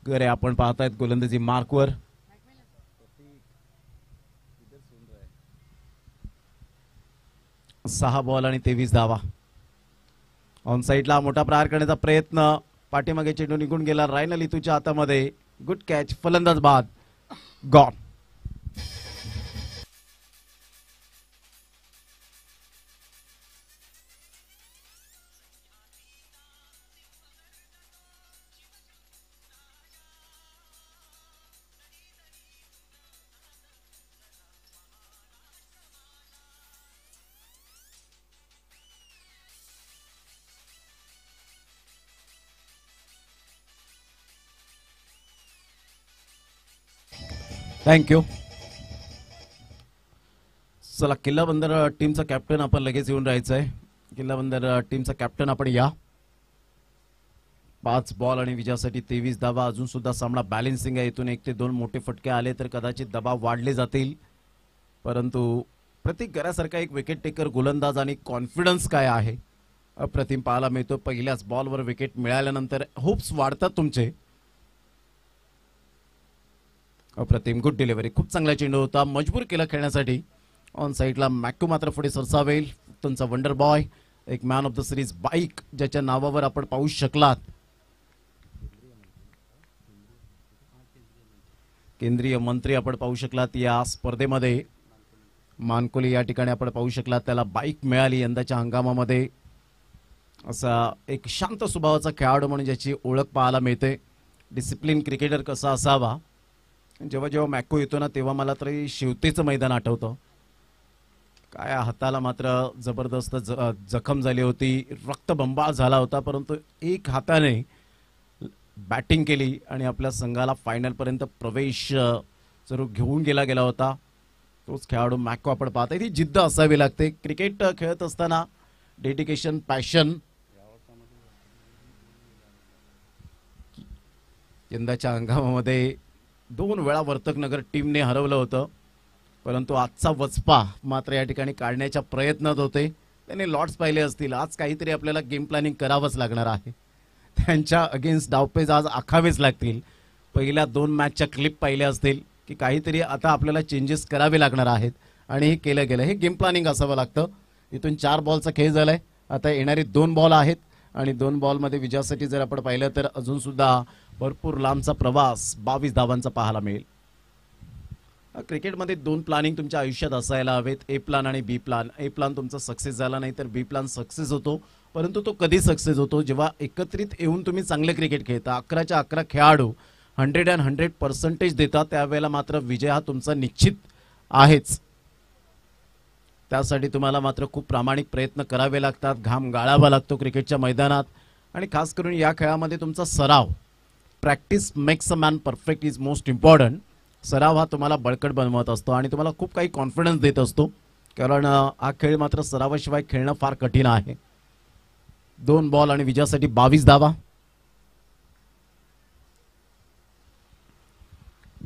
गरे आपण पाहतायत गोलंदाजी मार्कवर. 6 बॉल आणि 23 धावा. ऑन साईडला मोठा प्रहार करण्याचा प्रयत्न, पाठीमागे चेंडू निघून गेला. रायनल इतूच्या हातामध्ये. गुड कॅच, फलंदाज बाद, गॉन. थँक्यू. चला, किल्ला बंदर टीमचा कॅप्टन आपण लगेच येऊन राहायचं आहे. किल्ला बंदर टीमचा कॅप्टन आपण या. 5 बॉल आणि विजयासाठी 23 धावा. अजून सुद्धा सामना बॅलन्सिंग आहे. इथून 1 ते 2 मोठे फटके आले तर कदाचित दबाव वाढले जातील, परंतु प्रतीक गऱ्यासारखा एक विकेट टेकर गोलंदाज आणि कॉन्फिडन्स काय आहे अप्रतिम पाहायला मिळतो. पहिल्याच बॉलवर विकेट मिळाल्यानंतर होप्स वाढतात तुमचे. अप्रतिम, गुड डिलिव्हरी. खूप चांगला चेंडू होता, मजबूर केला खेळण्यासाठी. ऑन साईडला मॅक्यू मात्र पुढे सरसावेल. तुमचा वंडर बॉय, एक man of the series bike ज्याच्या नावावर आपण पाहू शकलात. केंद्रीय मंत्री आपण पाहू शकलात या स्पर्धेमध्ये. मानकोली या ठिकाणी आपण पाहू शकलात, त्याला बाईक मिळाली यंदाच्या हंगामामध्ये. असा एक शांत स्वभावाचा खेळाडू म्हणून ज्याची ओळख पाहायला मिळते. डिसिप्लिन क्रिकेटर कसा असावा. जेव्हा जेव्हा मॅको येतो ना तेव्हा मला तरी शिवतेचं मैदान आठवतं. काय हाताला मात्र जबरदस्त जखम झाली होती, रक्तबंबाळ झाला होता, परंतु एक हाताने बॅटिंग केली आणि आपल्या संघाला फायनलपर्यंत प्रवेश जरूर घेऊन गेला होता. तोच खेळाडू मॅको आपण पाहताय. ती जिद्द असावी लागते क्रिकेट खेळत असताना. Dedication, passion. यंदाच्या हंगामामध्ये 2 वेळा वर्तकनगर टीमने हरवलं होतं, परंतु आजचा वचपा मात्र या ठिकाणी काढण्याच्या प्रयत्नात होते. त्यांनी लॉट्स पाहिले असतील. आज काहीतरी आपल्याला गेम प्लॅनिंग करावंच लागणार आहे. त्यांच्या अगेन्स्ट डावपेच आज आखावेच लागतील. पहिल्या 2 मॅचच्या क्लिप पाहिल्या असतील की काहीतरी आता आपल्याला चेंजेस करावे लागणार आहेत आणि हे केलं गेलं. हे गेम प्लॅनिंग असावं लागतं. इथून 4 बॉलचा खेळ झालाय. आता येणारे 2 बॉल आहेत आणि 2 बॉलमध्ये विजयासाठी जर आपण पाहिलं तर अजून सुद्धा भरपूर लांबचा प्रवास 22 धावांचा पाहायला मिळेल. क्रिकेटमध्ये 2 प्लॅनिंग तुमच्या आयुष्यात असायला हवेत, ए प्लॅन आणि बी प्लॅन. ए प्लॅन तुमचा सक्सेस झाला नाही तर बी प्लॅन सक्सेस होतो, परंतु तो कधी सक्सेस होतो जेव्हा एकत्रित येऊन तुम्ही चांगले क्रिकेट खेळता. 11च्या 11 खेळाडू 100% देतात, त्यावेळेला मात्र विजय हा तुमचा निश्चित आहेच. त्यासाठी तुम्हाला मात्र खूप प्रामाणिक प्रयत्न करावे लागतात, घाम गाळावा लागतो क्रिकेटच्या मैदानात. आणि खास करून या खेळामध्ये तुमचा सराव, practice makes a man perfect is most important. सराव हा तुम्हाला बळकट बनवत असतो आणि तुम्हाला खूप काही कॉन्फिडन्स देत असतो, कारण हा खेळ मात्र सरावाशिवाय खेळणं फार कठीण आहे. 2 बॉल आणि विजयासाठी 22 धावा.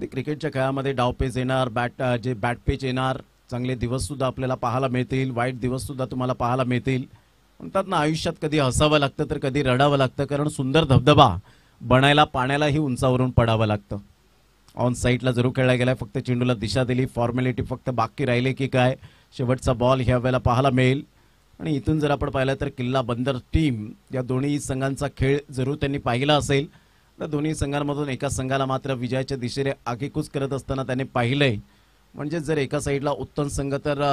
क्रिकेटच्या खेळामध्ये डावपेच येणार, बॅट पेच येणार. चांगले दिवस सुद्धा आपल्याला पाहायला मिळतील, वाईट दिवस सुद्धा तुम्हाला पाहायला मिळतील. म्हणतात ना, आयुष्यात कधी हसावं लागतं तर कधी रडावं लागतं, कारण सुंदर धबधबा बनायला पाण्यालाही उंचावरून पडावं लागतं. ऑन साईडला जरूर खेळला गेलाय, फक्त चेंडूला दिशा दिली. फॉर्मॅलिटी फक्त बाकी राहिले की काय. शेवटचा बॉल ह्या वेळेला पाहायला मिळेल. आणि इथून जर आपण पाहिलं तर किल्ला बंदर टीम या दोन्ही संघांचा खेळ जरूर त्यांनी पाहिला असेल. तर दोन्ही संघांमधून एका संघाला मात्र विजयाच्या दिशेने आगेकूच करत असताना त्याने पाहिलंय. म्हणजे जर एका साईडला उत्तम संघ तर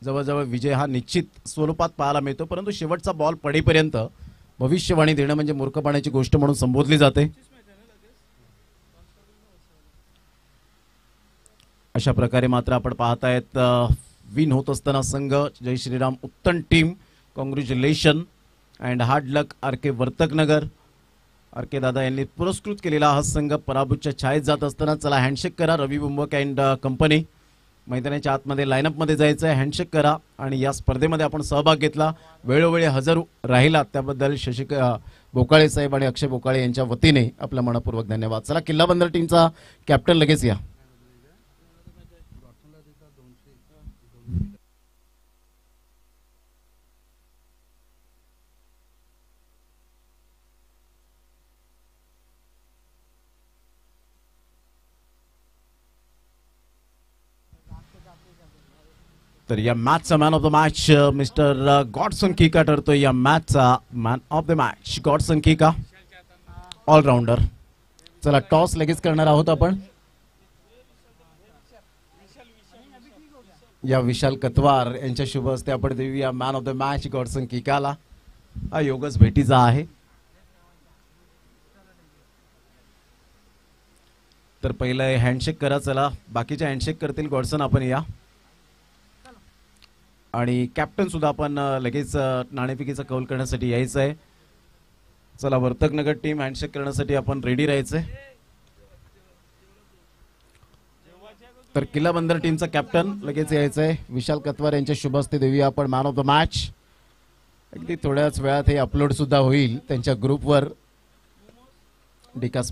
जवळजवळ विजय हा निश्चित स्वरूपात पाहायला मिळतो, परंतु शेवटचा बॉल पडेपर्यंत भविष्यवाणी देणं म्हणजे मूर्खपणाची गोष्ट म्हणून संबोधली जाते. अशा प्रकारे मात्र आपण पाहतायत विन होत असताना संघ. जय श्रीराम, उत्तम team, congratulation and hard luck RK. Vartaknagar. RK. दादा यांनी पुरस्कृत केलेला हा संघ पराभूतच्या छायेत जात असताना चला हँडशेक करा. रवी बुंबक अँड कंपनी मैदानाच्या आतमध्ये लाईनअपमध्ये जायचं आहे. हँडशेक करा आणि या स्पर्धेमध्ये आपण सहभाग घेतला, वेळोवेळी हजर राहिला त्याबद्दल बोकाळे साहेब आणि अक्षय बोकाळे यांच्या वतीने आपला मनपूर्वक धन्यवाद. चला, किल्ला बंदर टीमचा कॅप्टन लगेच या. तर या मॅचचा man of the match mister Godson Kika ठरतो. या मॅचचा man of the match Godson Kika, allrounder. चला, टॉस लगेच करणार आहोत आपण. या विशाल कतवार यांच्या शुभ हस्ते आपण देऊया man of the match Godson किकाला. हा योगच भेटीचा आहे. तर पहिलं हँडशेक करा. चला, बाकीचे हँडशेक करतील. गॉडसन आपण या. आणि कॅप्टन सुद्धा आपण लगेच नाणेफेकीचा कौल करण्यासाठी यायचं आहे. चला, वर्तकनगर टीम हँडशेक करण्यासाठी आपण रेडी राहायचंय. तर किल्ला बंदर टीमचा कॅप्टन लगेच यायचंय विशाल कतवार यांच्या शुभ हस्ते देऊया आपण मॅन ऑफ द मॅच. अगदी थोड्याच वेळात हे अपलोड सुद्धा होईल त्यांच्या ग्रुपवर. डिकास